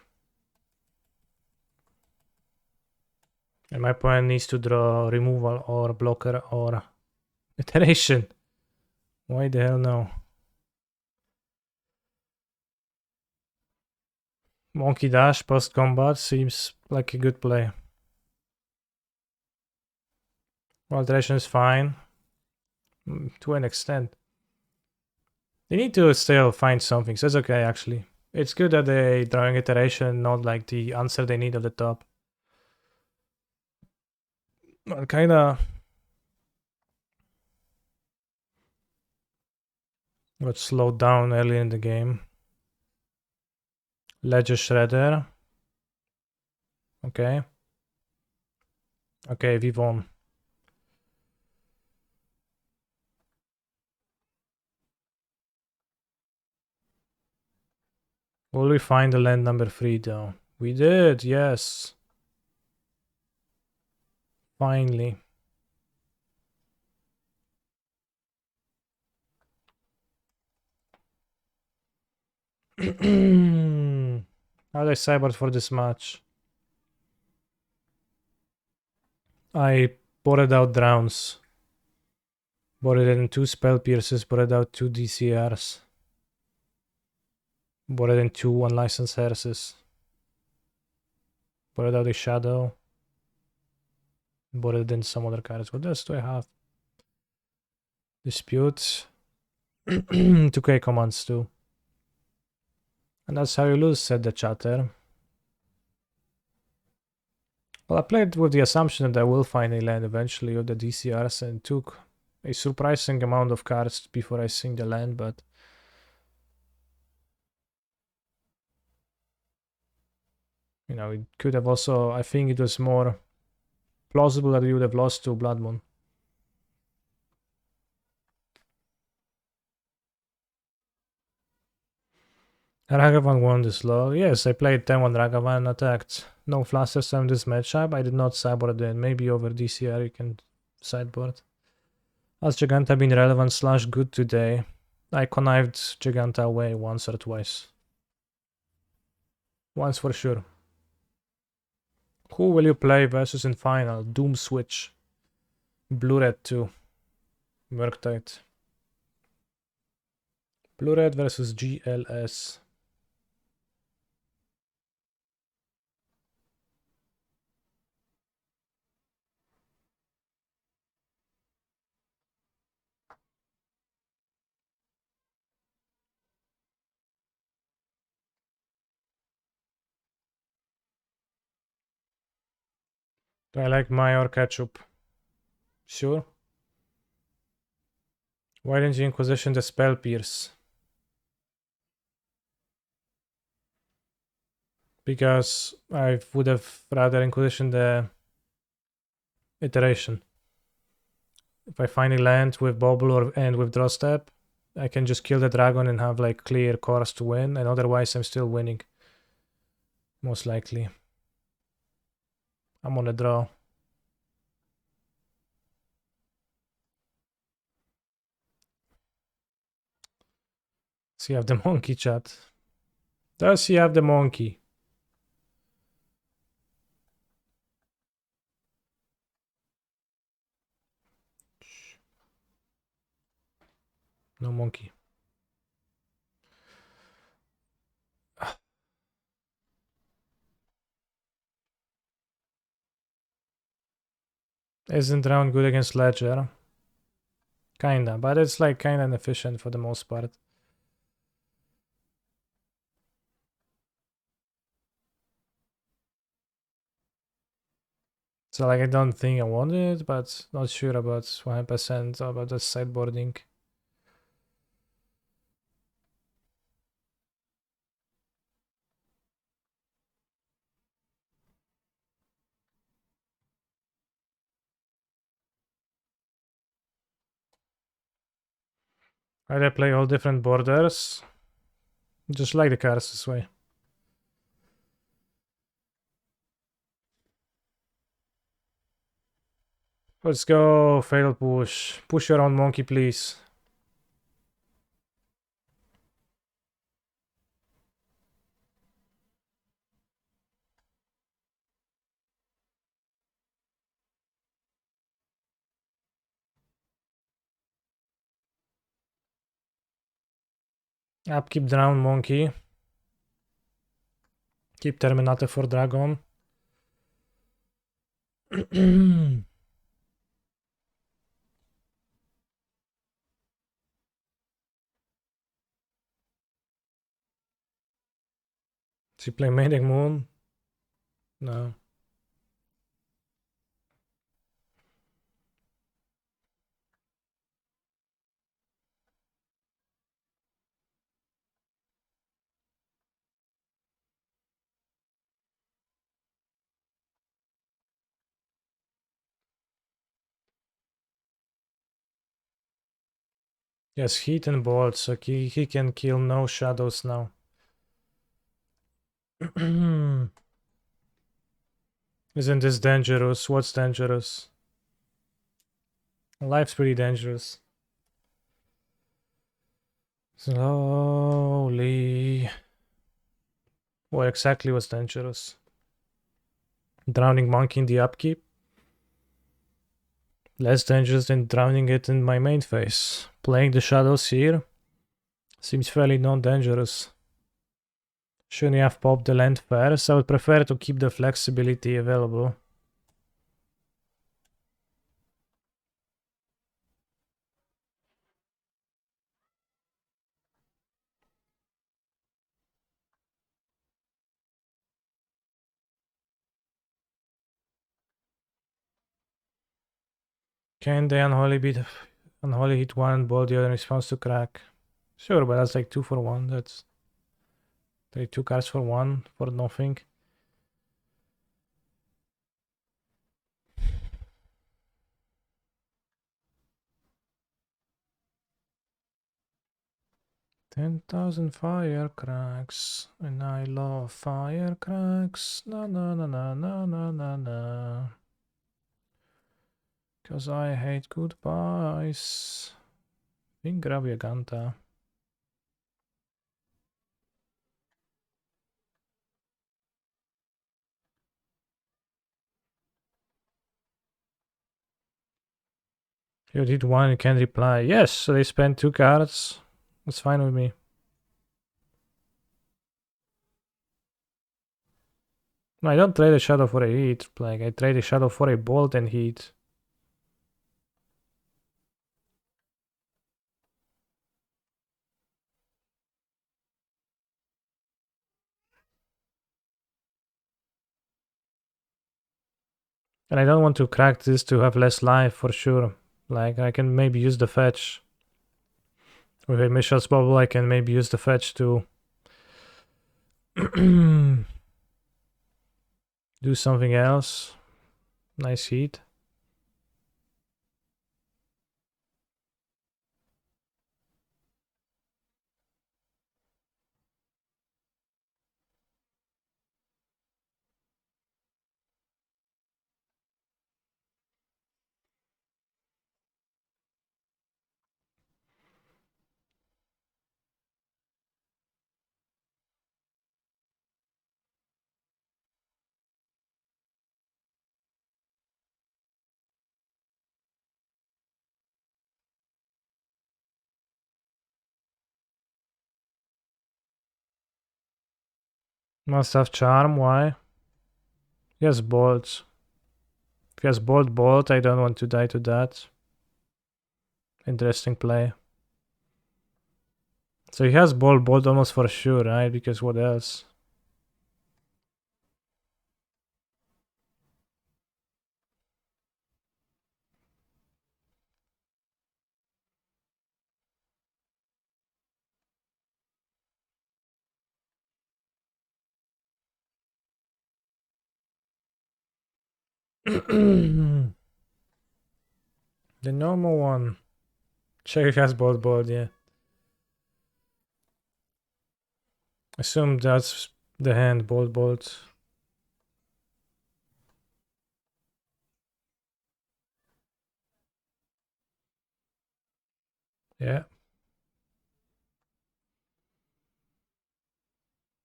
And my opponent needs to draw removal or blocker or iteration. Why the hell no? Monkey dash post combat seems like a good play. Well, iteration is fine. To an extent. They need to still find something, so it's okay actually. It's good that they drawing iteration, not like the answer they need at the top. Well, kinda got slowed down early in the game. Ledger Shredder. Okay. Okay, we won. Will we find the land number 3 though? We did, yes. Finally. How did I cyber for this match? I boarded out Drowns. Boarded in 2 Spell Pierces, boarded out 2 DCRs. Boarded in 2 Unlicensed Herses. Boarded out a Shadow. Boarded in some other cards. What else do I have? Dispute. 2k commands too. And that's how you lose, said the chatter. Well, I played with the assumption that I will find a land eventually with the DCRs and took a surprising amount of cards before I sing the land, but you know, it could have also, I think it was more plausible that we would have lost to Blood Moon. Ragavan won this law. Yes, I played 10-1 Ragavan, attacked. No flasters on this matchup. I did not sideboard it. Maybe over DCR you can sideboard. Has Giganta been relevant / good today? I connived Giganta away once or twice. Once for sure. Who will you play versus in final? Doom Switch. Blue Red 2. Murktide. Blue Red versus GLS. Do I like Mayor Ketchup? Sure. Why didn't you Inquisition the Spell Pierce? Because I would have rather Inquisition the Iteration. If I find a land with Bobble or and with draw step, I can just kill the dragon and have like clear course to win, and otherwise I'm still winning. Most likely. I'm on a draw. Does he have the monkey, chat? Does he have the monkey? No monkey. Isn't round good against Ledger? Kinda, but it's like kinda inefficient for the most part. So like I don't think I want it, but not sure about 100% about the sideboarding. I play all different borders. Just like the cards this way. Let's go, fail push. Push your own monkey, please. Upkeep drown monkey. Keep Terminator for dragon. Does he play Manic Moon? No. Yes, heat and bolt, so he can kill no shadows now. Isn't this dangerous? What's dangerous? Life's pretty dangerous. Slowly. What exactly was dangerous? Drowning monkey in the upkeep? Less dangerous than drowning it in my main phase. Playing the shadows here seems fairly non-dangerous. Shouldn't you have popped the land first? I would prefer to keep the flexibility available. Can they unholy hit one ball, the other in response to crack? Sure, but that's like 2 for 1. That's like 2 cards for 1 for nothing. $10,000 firecracks, and I love firecracks. Na na na na na na na na. 'Cause I hate goodbyes. Fingra Giganta. You did one, you can reply. Yes, so they spent 2 cards. That's fine with me. No, I don't trade a shadow for a heat. Like, I trade a shadow for a bolt and heat. And I don't want to crack this to have less life for sure. Like, I can maybe use the fetch. With a Michel's Bubble, I can maybe use the fetch to do something else. Nice heat. Must have charm, why? He has bolt. If he has bolt, I don't want to die to that. Interesting play. So he has bolt almost for sure, right? Because what else? The normal one. Check if he has bolt, yeah. Assume that's the hand, bolt. Yeah.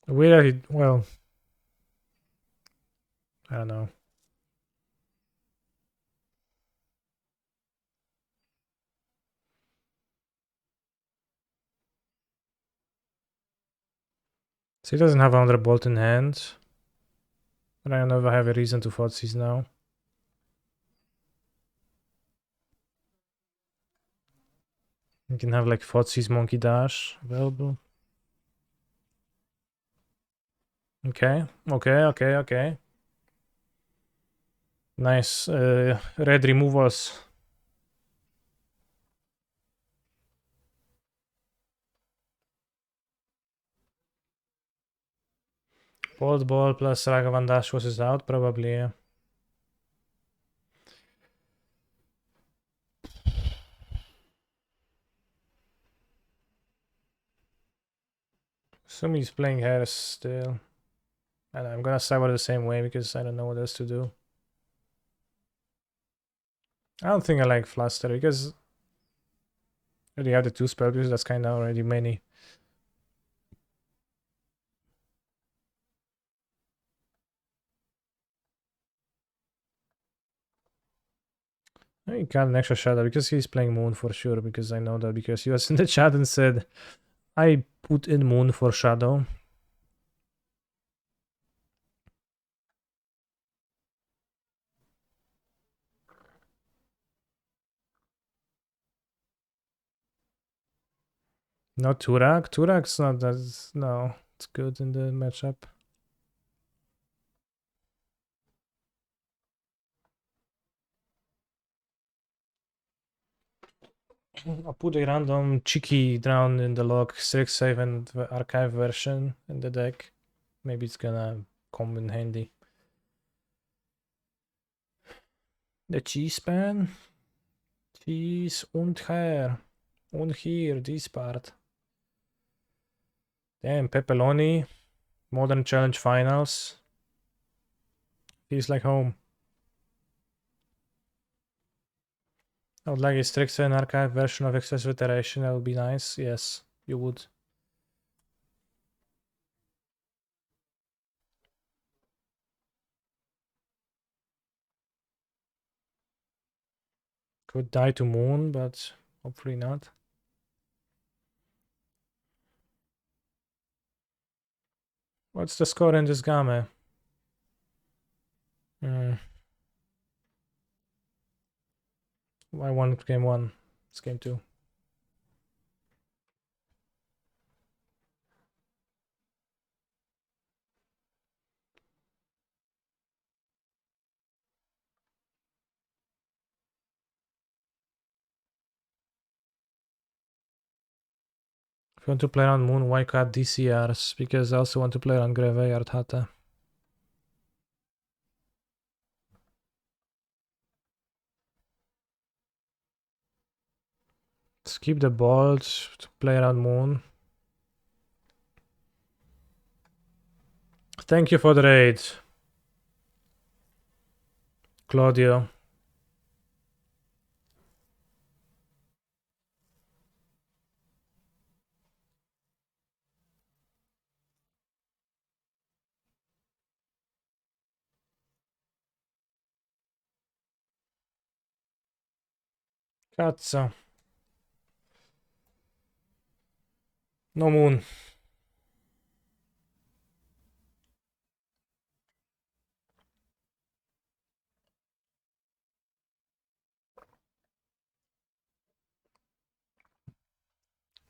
Well, I don't know. So he doesn't have another bolt in hand. But I never have a reason to Thoughtseize now. You can have like Thoughtseize Monkey Dash available. Okay. Nice red removals. Bolt Ball plus Ragavan Dash was out, probably, yeah. Assume he's playing Harris still. And I'm gonna cyber the same way because I don't know what else to do. I don't think I like Fluster because I already have the 2 spell because that's kind of already many. I got an extra shadow because he's playing Moon for sure, because I know that because he was in the chat and said I put in Moon for shadow. Not Turak. Turak's not that. No, it's good in the matchup. I'll put a random cheeky down in the log, Strixhaven and the archive version in the deck. Maybe it's gonna come in handy. The cheese pan. Cheese und Hair. Und here, this part. Damn, pepperoni. Modern Challenge Finals. Feels like home. I would like a Strixhaven archive version of Excess Iteration. That would be nice. Yes, you would. Could die to Moon, but hopefully not. What's the score in this game? I won game 1. It's game 2. If you want to play around Moon, why cut DCRs? Because I also want to play around Graveyard Hata. Skip the bolt to play around Moon. Thank you for the raid, Claudio. Cazzo. No Moon.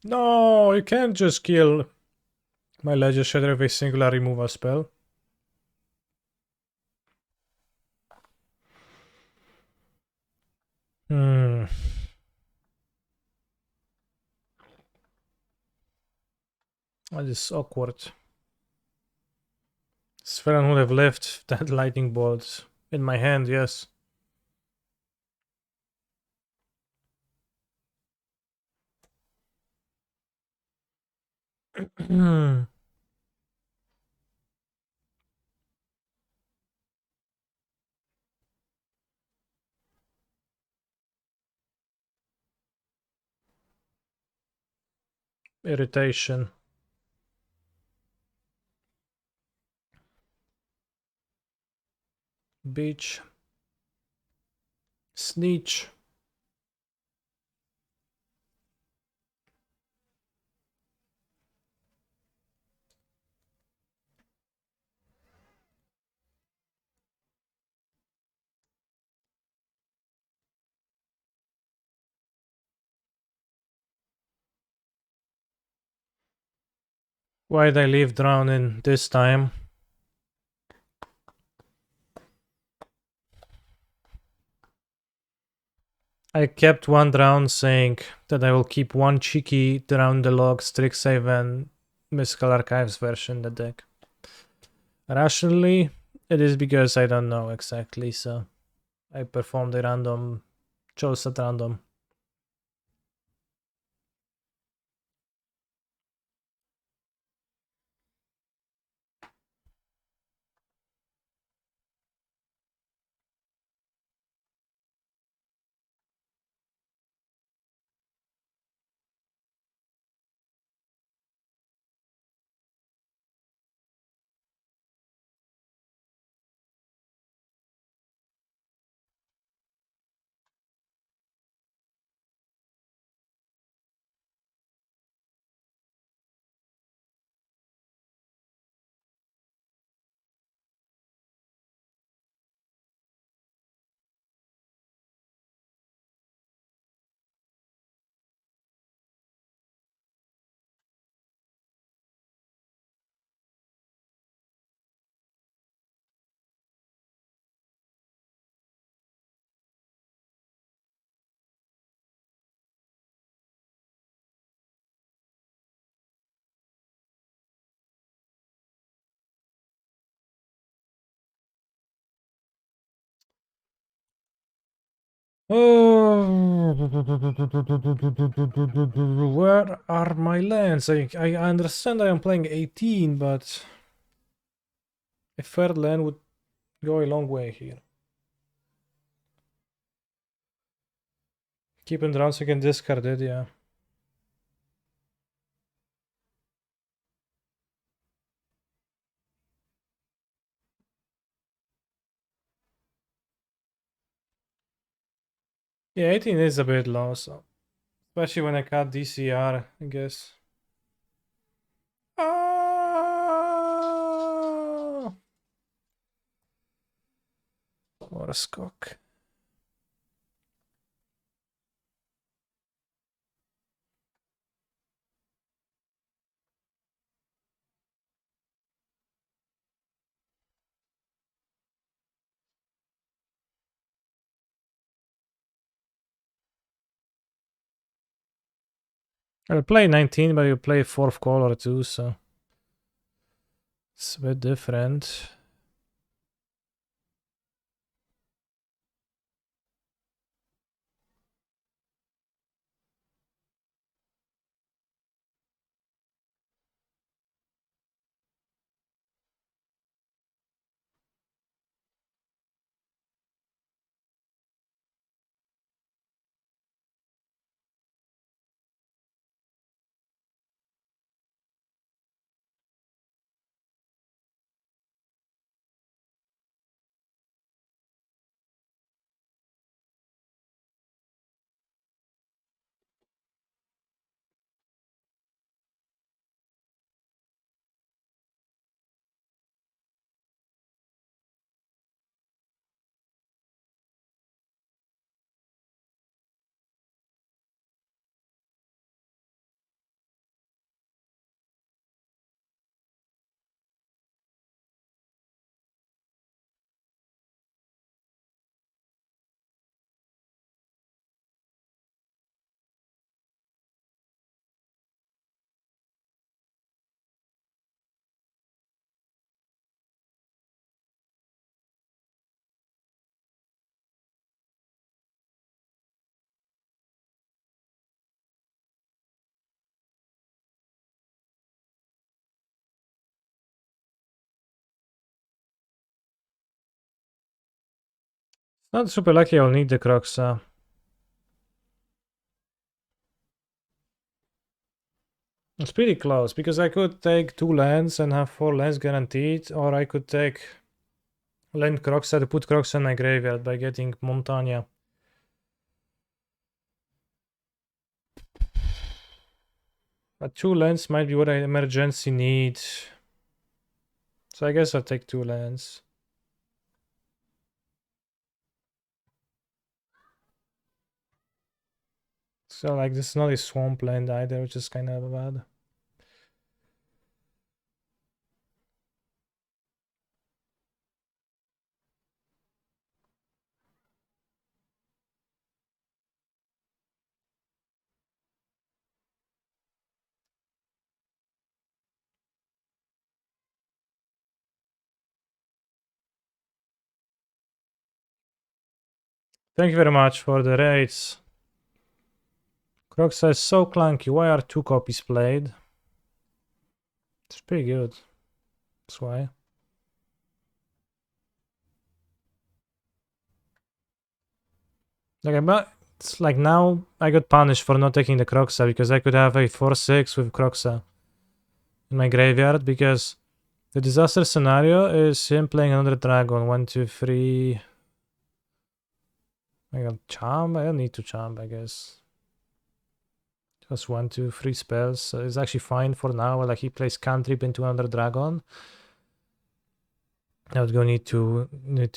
No, you can't just kill my Ledger Shredder with a singular removal spell. That is awkward. Sven would have left that lightning bolt in my hand, yes. Irritation. Bitch. Snitch. Why'd I leave drowning this time? I kept one drown saying that I will keep one cheeky drown the log Strixhaven Mystical Archives version in the deck. Rationally, it is because I don't know exactly, so I performed a random, chose at random. Oh, where are my lands? I understand I am playing 18, but a third land would go a long way here. Keep it around so you can discard it, yeah. Yeah, 18 is a bit low, so especially when I cut DCR, I guess. Ah! What a skok. I play 19, but you play 4th color too, so it's a bit different. Not super lucky I'll need the Crocs. It's pretty close, because I could take 2 lands and have 4 lands guaranteed, or I could take land Croxa to put Crocs in my graveyard by getting Montagna. But 2 lands might be what I emergency need. So I guess I'll take 2 lands. So like this is not a swamp land either, which is kind of bad. Thank you very much for the raids. Croc says, so clunky, why are 2 copies played? It's pretty good. That's why. Okay, but it's like now I got punished for not taking the Croxa, because I could have a 4-6 with Croxa in my graveyard, because the disaster scenario is him playing another dragon. 1, 2, 3. I got charm. I don't need to charm, I guess. Just 1, 2, 3 spells. So it's actually fine for now. Like he plays cantrip into another dragon. I would go need to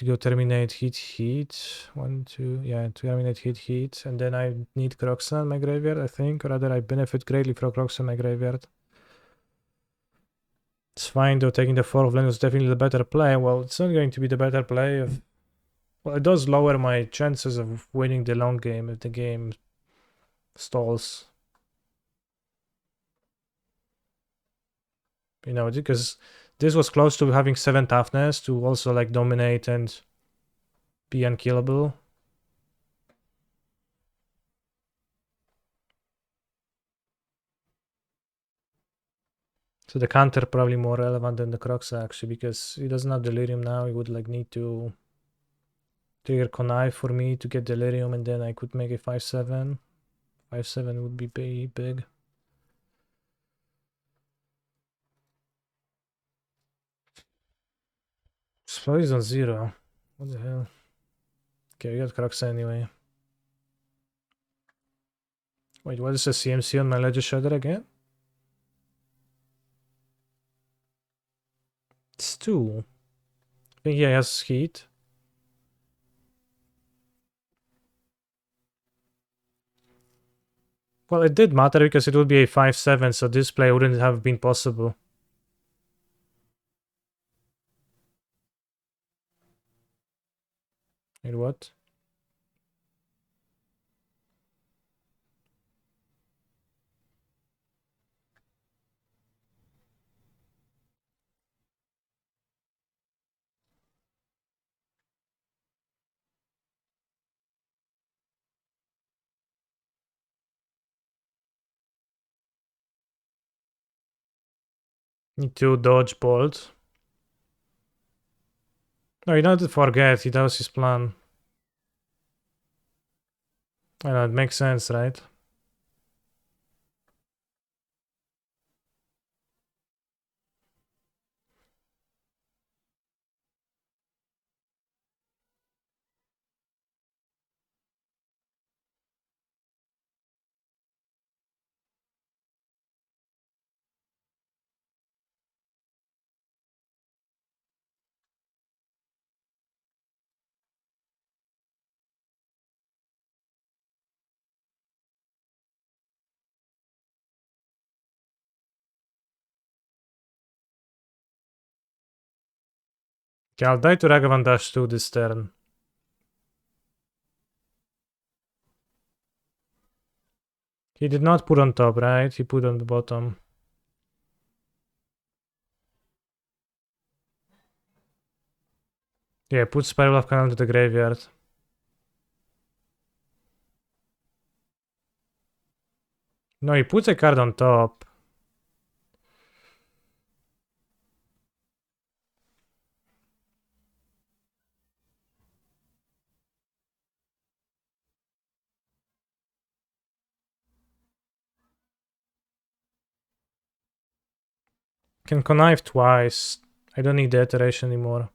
go terminate heat. 1, 2, yeah, terminate heat, and then I need Croxa in my graveyard, I think. Or rather, I benefit greatly from Croxa in my graveyard. It's fine though. Taking the 4 of land was definitely the better play. Well, it's not going to be the better play. Well, it does lower my chances of winning the long game if the game stalls. You know, because this was close to having 7 toughness to also like dominate and be unkillable. So the counter probably more relevant than the Crocs actually, because he doesn't have Delirium now. He would like need to trigger Connive for me to get Delirium, and then I could make a 5/7. 5/7 would be big. Spell is on 0. What the hell? Okay, we got Crocs anyway. Wait, what is the CMC on my Ledger Shredder again? It's 2. I think he has heat. Well, it did matter because it would be a 5/7, so this play wouldn't have been possible. Wait, what? Need to dodge bolt. No, you don't have to forget, he does his plan. I know, it makes sense, right? Okay, I'll die to Ragavan Dash 2 this turn. He did not put on top, right? He put on the bottom. Yeah, put Spiral of Canal to the graveyard. No, he puts a card on top. Can connive twice. I don't need the iteration anymore.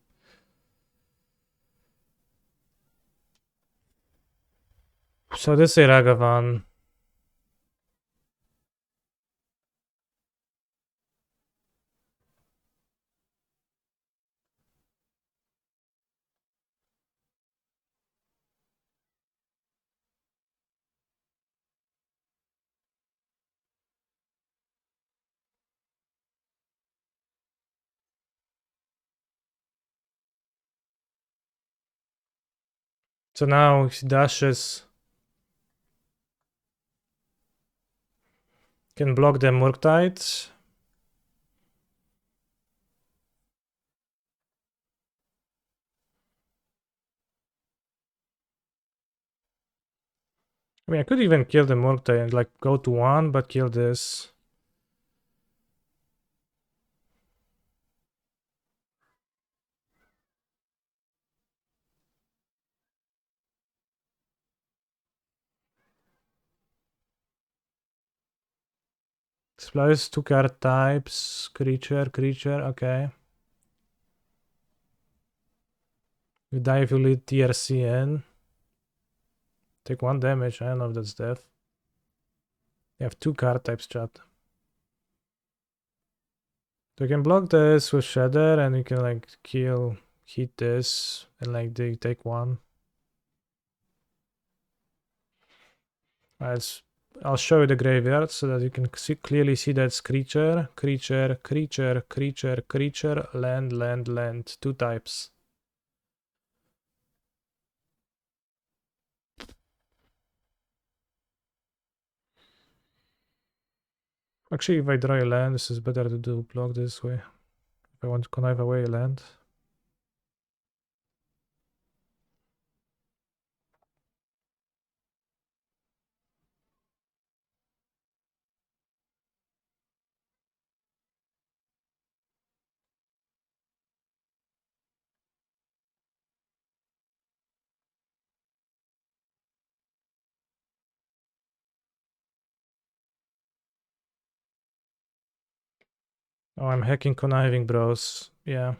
So this is a Ragavan. So now he dashes. Can block the Murktide. I mean, I could even kill the Murktide and like go to 1, but kill this. Splice 2 card types. Creature, okay. You die if you lead TRC in. Take 1 damage, I don't know if that's death. You have 2 card types, chat. So you can block this with Shredder and you can like hit this and like they take 1. I'll show you the graveyard so that you can clearly see that's creature, land, 2 types. Actually, if I draw a land, this is better to do block this way. If I want to connive away a land. Oh, I'm hacking conniving, bros. Yeah.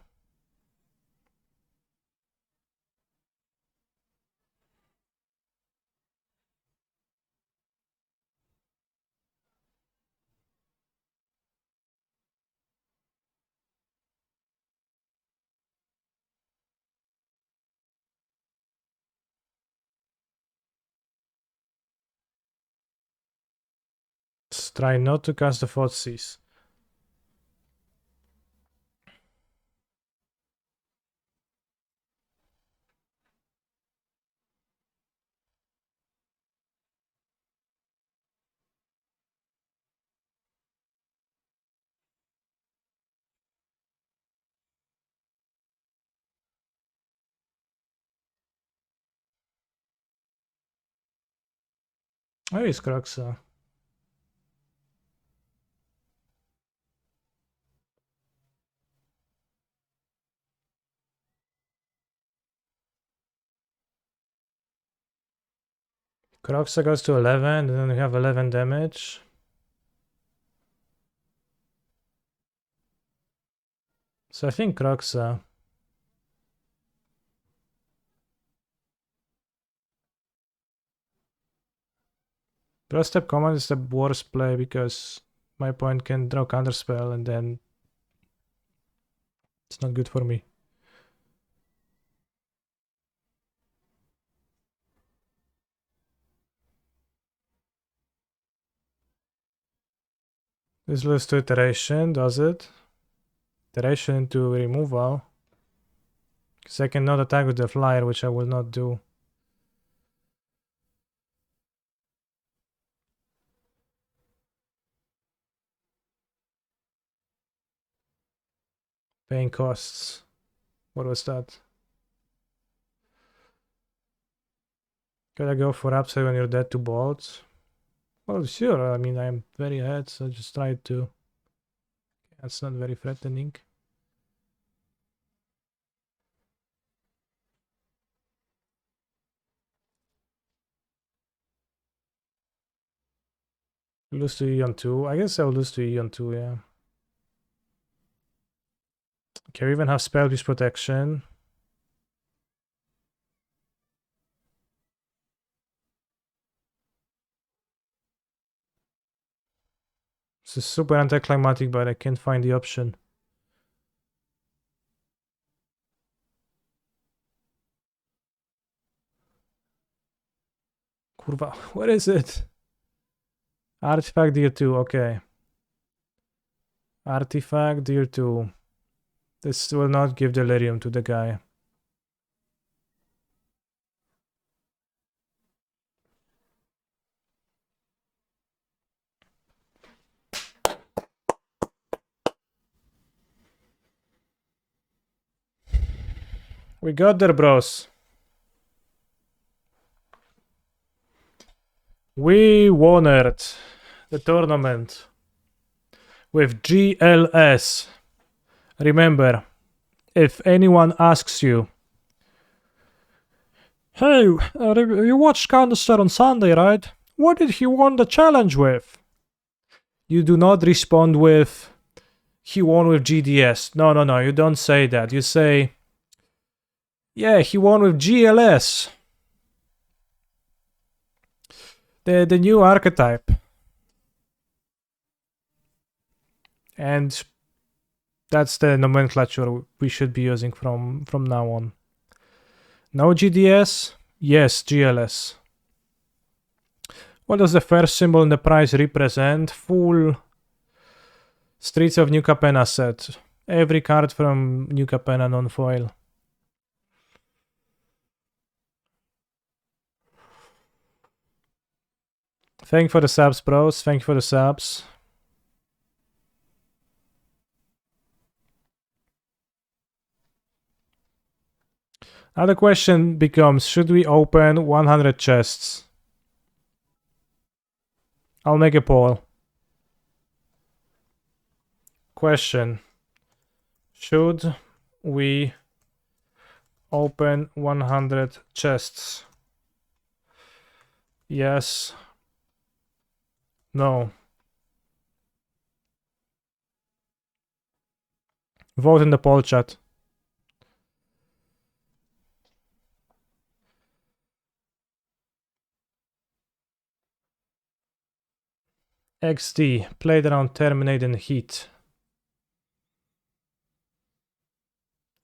Let's try not to cast the Thoughtseize. Where is Croxa? Croxa goes to 11, and then we have 11 damage. So I think Croxa. Draw step command is the worst play because my opponent can draw counterspell and then it's not good for me. This loses to iteration, does it? Iteration into removal. Because I cannot attack with the flyer, which I will not do. Paying costs. What was that? Could I go for upside when you're dead to bolts? Well, sure. I mean, I'm very ahead, so just try to. That's not very threatening. Lose to E on 2. I guess I'll lose to E on 2, yeah. Okay, we even have spell use protection. This is super anticlimactic, but I can't find the option. Kurva, where is it? Artifact deal 2, okay. Artifact deal 2. This will not give delirium to the guy. We got there, bros. We won it. The tournament. With GLS. Remember, if anyone asks you, hey, you watched Counter on Sunday, right? What did he won the challenge with? You do not respond with, he won with GDS. No, you don't say that. You say, yeah, he won with GLS. The new archetype. And that's the nomenclature we should be using from now on. No GDS? Yes, GLS. What does the first symbol in the prize represent? Full Streets of New Capenna set. Every card from New Capenna non-foil. Thank you for the subs, bros. Thank you for the subs. Now the question becomes, should we open 100 chests? I'll make a poll. Question. Should we open 100 chests? Yes. No. Vote in the poll chat. XD, played around Terminate and Heat.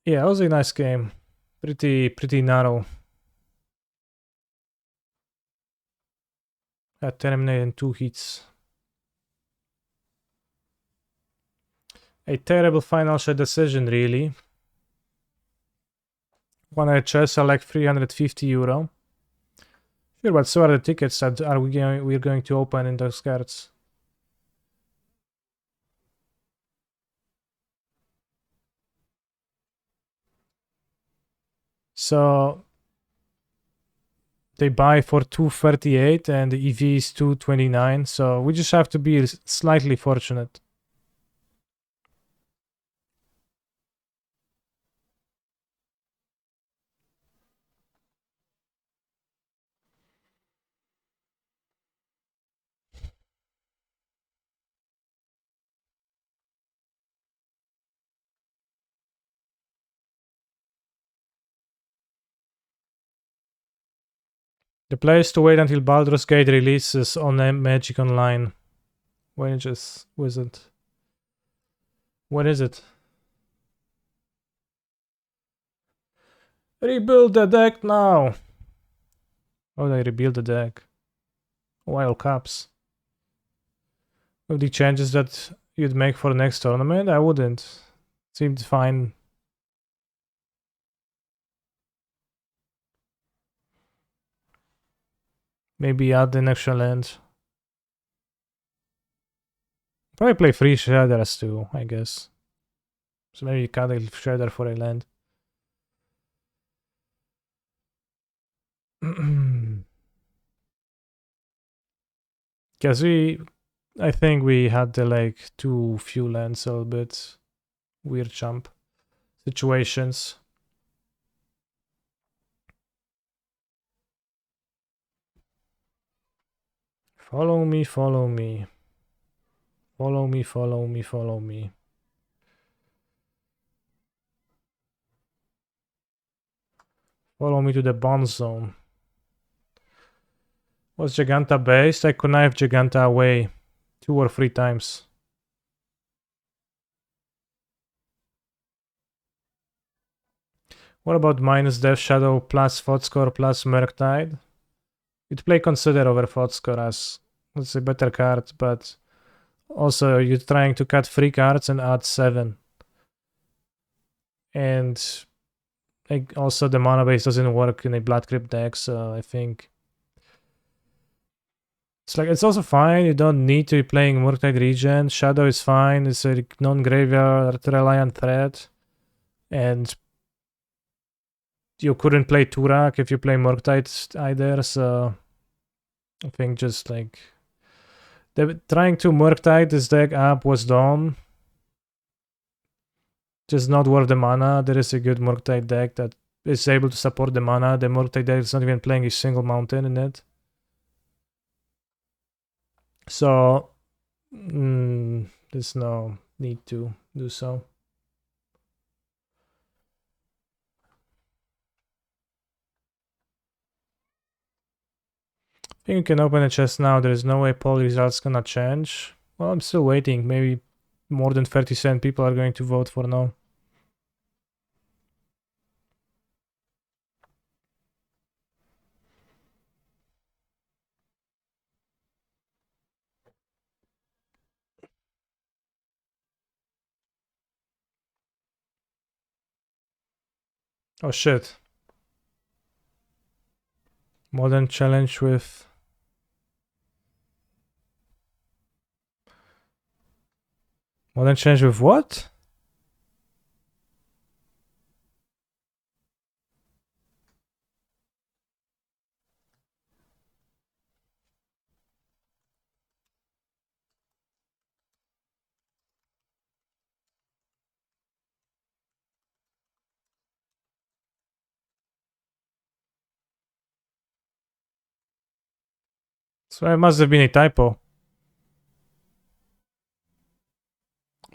Yeah, it was a nice game. Pretty narrow. Had Terminate and 2 Heats. A terrible financial decision, really. One chess are like 350 euro. Sure, but so are the tickets that we're going to open in those cards. So they buy for 238 and the EV is 229, so we just have to be slightly fortunate. The play is to wait until Baldur's Gate releases on Magic Online. When it just wizard. What is it? Rebuild the deck now! Oh, they rebuild the deck. Wild Cups. With the changes that you'd make for the next tournament, I wouldn't. Seemed fine. Maybe add an extra land. Probably play 3 Shredders too, I guess. So maybe cut a Shredder for a land. Because I think we had the like too few lands, a little bit weird jump situations. Follow me, follow me. Follow me, follow me, follow me. Follow me to the bomb zone. Was Giganta based? I connived Giganta away 2 or 3 times. What about minus Death Shadow plus Thoughtscore plus Murktide? You'd play Consider over Thoughtscore as it's a better card, but also you're trying to cut 3 cards and add 7. And also the mana base doesn't work in a Blood Crypt deck, so I think it's also fine. You don't need to be playing Murktide Regen. Shadow is fine. It's a non-graveyard reliant threat. And you couldn't play Turak if you play Murktide either, so I think just like trying to Murktide this deck up was dumb. Just not worth the mana. There is a good Murktide deck that is able to support the mana. The Murktide deck is not even playing a single mountain in it. So there's no need to do so. I think you can open a chest now. There is no way poll results gonna change. Well, I'm still waiting. Maybe more than 30% people are going to vote for no. Oh shit. Modern challenge with... Modern challenge with what? So it must have been a typo.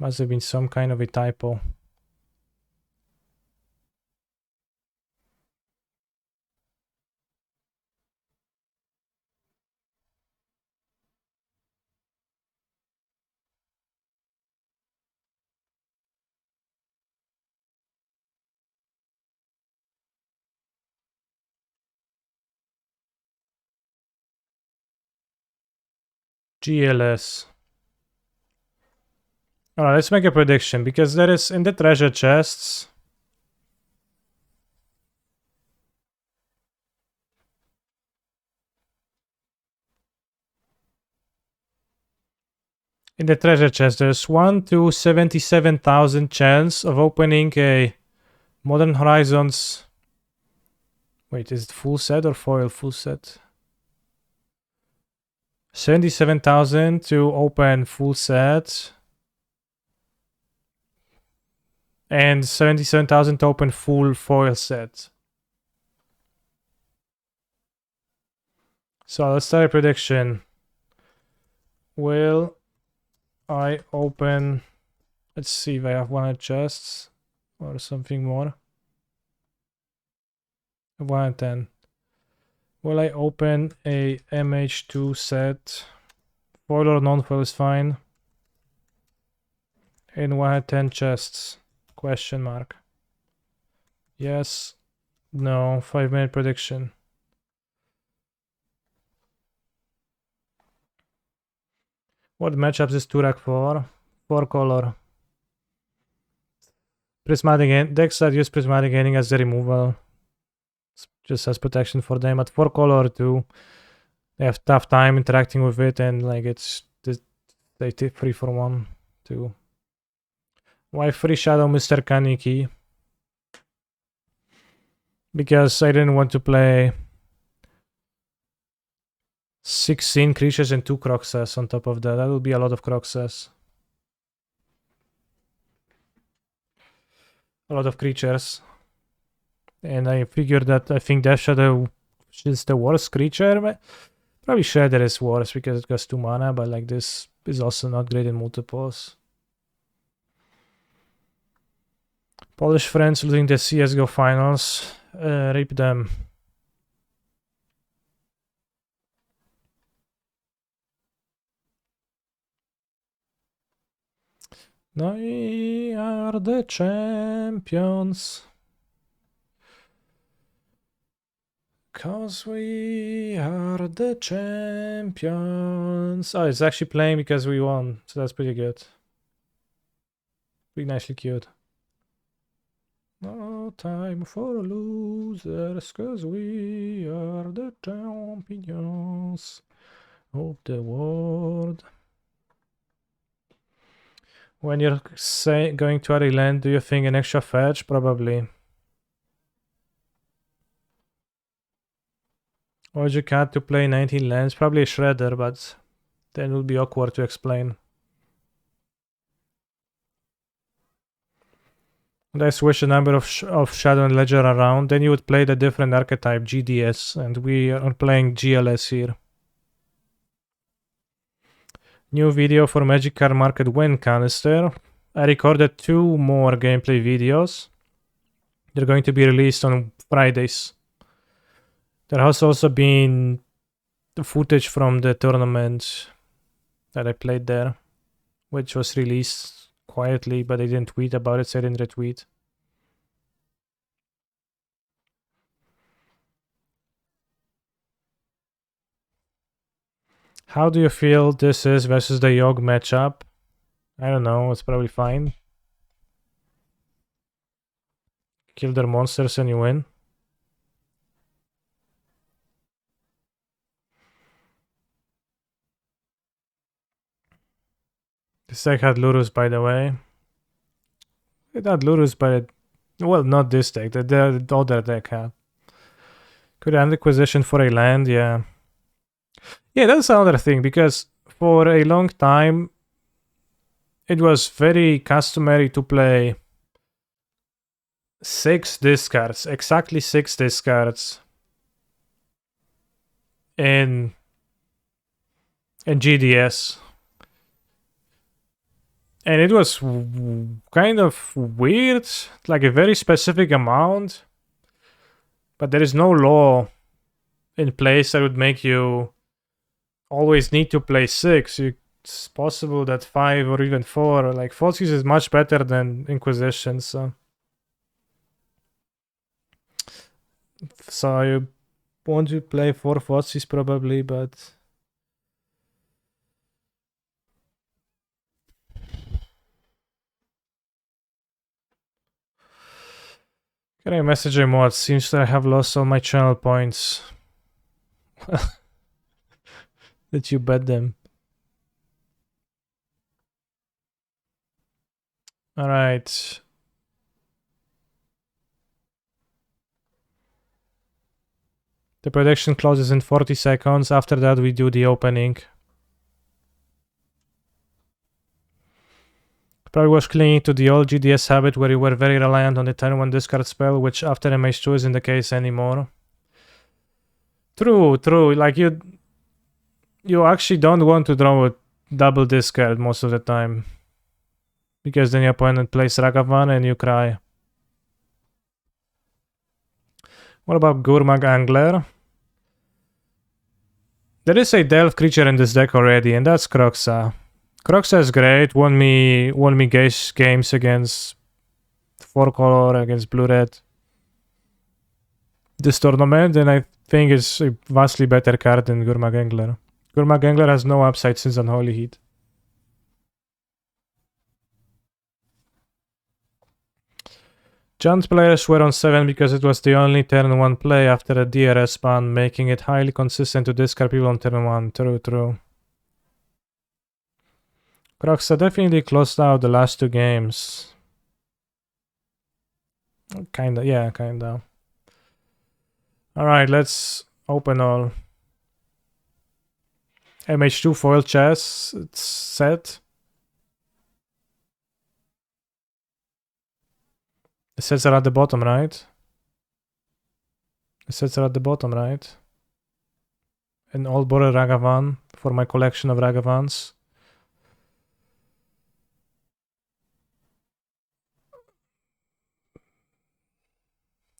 Must have been some kind of a typo. GLS. Alright, let's make a prediction, because there is in the treasure chests. In the treasure chest, there's 1 to 77,000 chance of opening a Modern Horizons. Wait, is it full set or foil full set? 77,000 to open full set. And 77,000 to open full foil set. So let's start a prediction. Will I open... Let's see if I have 100 chests or something more. 110. Will I open a MH2 set? Foil or non-foil is fine. In 110 chests? Question mark. Yes. No. 5-minute prediction. What matchups is Turak for? 4 color. Prismatic decks that use Prismatic Ending as the removal. Just as protection for them. At 4 color too. They have tough time interacting with it, and like it's they take 3 for 1 too. Why free Shadow Mr. Kaniki? Because I didn't want to play 16 creatures and 2 Croxes on top of that. That would be a lot of Croxes. A lot of creatures. And I figured that I think Death Shadow is the worst creature. But probably Shredder is worse because it costs 2 mana, but like this is also not great in multiples. Polish friends losing the CSGO finals. Rip them. We are the champions. 'Cause we are the champions. Oh, it's actually playing because we won, so that's pretty good. Pretty nicely cute. No time for losers, 'cause we are the champions of the world. When you're going to a land, do you think an extra fetch? Probably. Or would you cut to play 19 lands? Probably a Shredder, but then it would be awkward to explain. And I switch a number of Shadow and Ledger around, then you would play the different archetype, GDS, and we are playing GLS here. New video for Magic Card Market Win Canister. I recorded 2 more gameplay videos. They're going to be released on Fridays. There has also been the footage from the tournament that I played there, which was released quietly, but I didn't tweet about it, so I didn't retweet. How do you feel this is versus the Yogg matchup? I don't know, it's probably fine. Kill their monsters and you win. This deck had Lurus, by the way. It had Lurus, but well, not this deck. The other deck had. Could end acquisition for a land, yeah. Yeah, that's another thing, because for a long time, it was very customary to play 6 discards, exactly 6 discards in GDS. And it was kind of weird, like a very specific amount. But there is no law in place that would make you always need to play 6. It's possible that 5 or even 4, like Falsies is much better than Inquisition, so you want to play 4 Falsies probably, but Can I message him what? Seems that I have lost all my channel points. Did you bet them? Alright. The prediction closes in 40 seconds. After that, we do the opening. Probably was clinging to the old GDS habit where you were very reliant on the turn 1 discard spell, which after MH2 isn't the case anymore. True. Like you actually don't want to draw a double discard most of the time. Because then your opponent plays Ragavan and you cry. What about Gurmag Angler? There is a Delve creature in this deck already, and that's Kroxa. Kroxa is great, won me games against 4-color, against blue-red. This tournament, and I think it's a vastly better card than Gurmag Angler. Gurmag Angler has no upside since Unholy Heat. Giant players were on 7 because it was the only turn 1 play after a DRS ban, making it highly consistent to discard people on turn 1. True. Kroxa definitely closed out the last 2 games. Kinda. Alright, let's open all. MH2 foil chess, it's set. The sets are at the bottom, right? An old border Ragavan for my collection of Ragavans.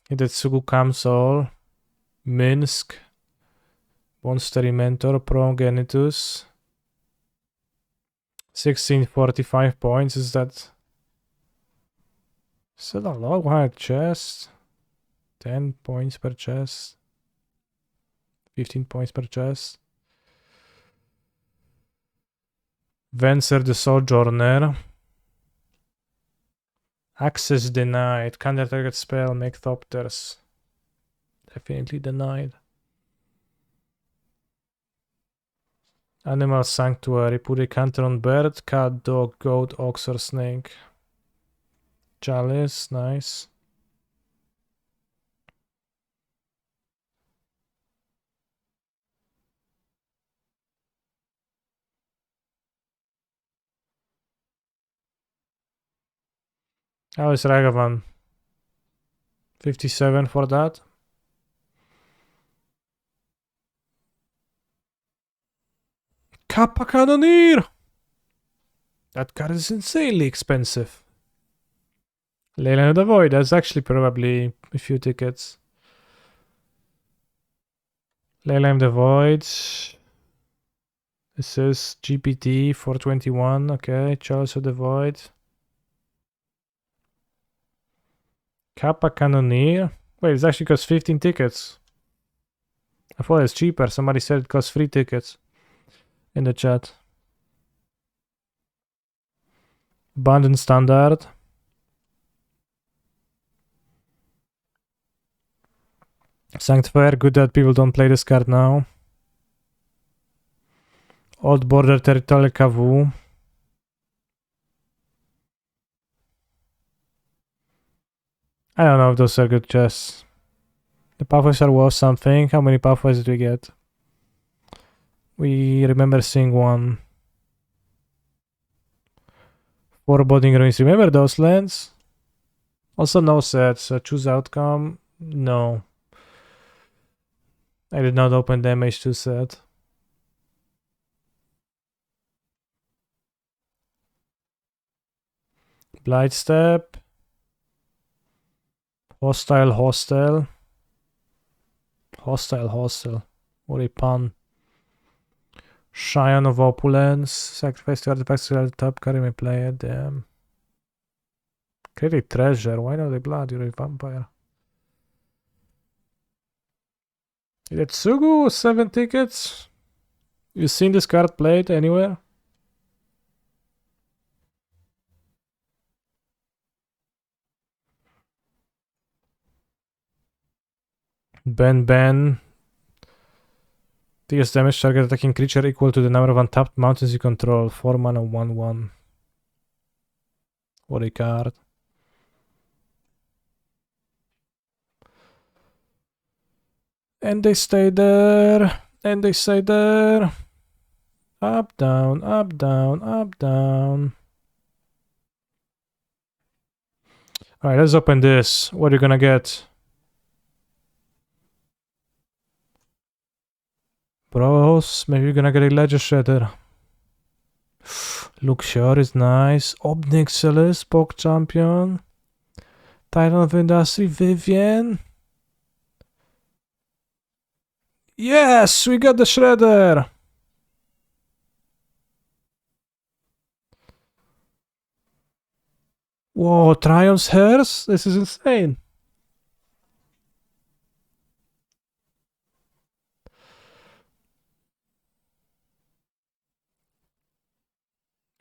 Hidetsugu Kamsol, Minsk, Monstery Mentor, Progenitus. 1645 points, is that a lot? Why chest? 10 points per chest. 15 points per chest. Venser the Sojourner. Access denied. Counter target spell, make Thopters. Definitely denied. Animal Sanctuary. Put a counter on bird, cat, dog, goat, ox, or snake. Chalice, nice. How is Ragavan? 57 for that. Kappa Cannoneer! That card is insanely expensive. Leyline of the Void, that's actually probably a few tickets. Leyline of the Void. This is GPT 421, okay. Chalice of the Void. Kappa Cannoneer. Wait, it actually costs 15 tickets. I thought it's cheaper. Somebody said it costs 3 tickets in the chat. Abundant Standard. Sanctifier, good that people don't play this card now. Old Border Territorial Kavu. I don't know if those are good chests. The pathways are worth something. How many pathways did we get? We remember seeing one. Foreboding Ruins. Remember those lands? Also no sets. Choose outcome. No. I did not open the MH2 set. Blightstep. Hostile. What a pun. Scion of Opulence. Sacrifice 2 artifacts to the top card, you may play it. Damn. Create a treasure. Why not a blood? You're a vampire. Itsugu, 7 tickets. You seen this card played anywhere? Ben. Deals damage target attacking creature equal to the number of untapped mountains you control. 4 mana 1/1. What a card. And they stay there. And they stay there. Up, down, up, down, up, down. Alright, let's open this. What are you gonna get? Bros, maybe you're gonna get a Ledger Shredder. Luxor is nice. Obnixilis, Pog Champion. Titan of Industry, Vivian. Yes, we got the Shredder. Whoa, Trion's Hairs? This is insane.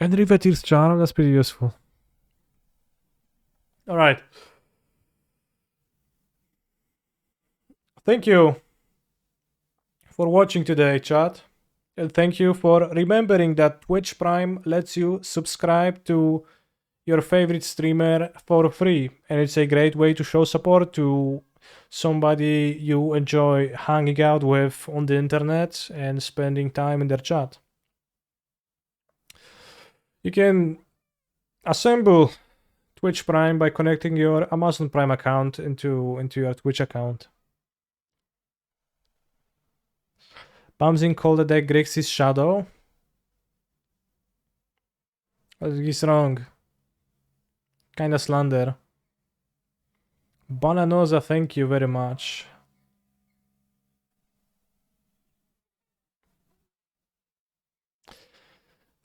And Riveteer's Charm, that's pretty useful. Alright. Thank you for watching today, chat. And thank you for remembering that Twitch Prime lets you subscribe to your favorite streamer for free. And it's a great way to show support to somebody you enjoy hanging out with on the internet and spending time in their chat. You can assemble Twitch Prime by connecting your Amazon Prime account into your Twitch account. Bamzin called the deck Grixis Shadow. He's wrong. Kinda slander. Bananosa, thank you very much.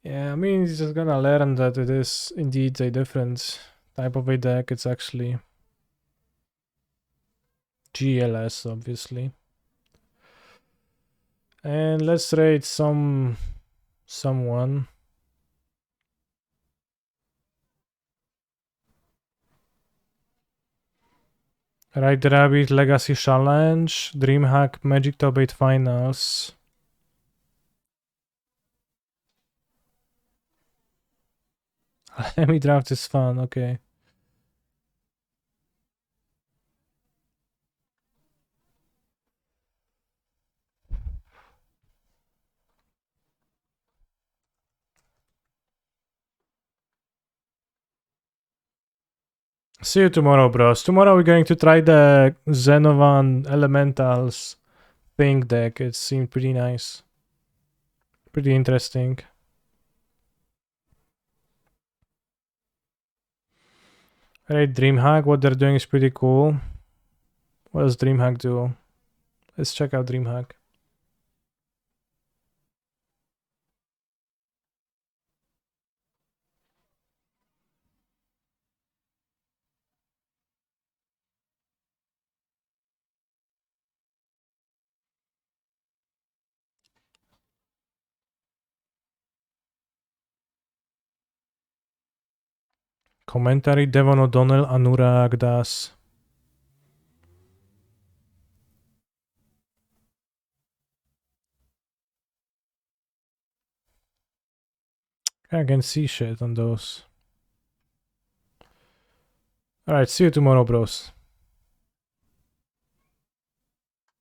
Yeah, I mean, he's just gonna learn that it is indeed a different type of a deck. It's actually GLS, obviously. And let's rate someone. Ride Rabbit Legacy Challenge, Dreamhack Magic Top 8 Finals. Let me draft is fun, okay. See you tomorrow, bros. Tomorrow we're going to try the Xenovan Elementals thing deck. It seemed pretty nice. Pretty interesting. Right, Dreamhack, what they're doing is pretty cool. What does Dreamhack do? Let's check out Dreamhack. Commentary Devon O'Donnell, Anurag Das. I can see shit on those. Alright, see you tomorrow, bros.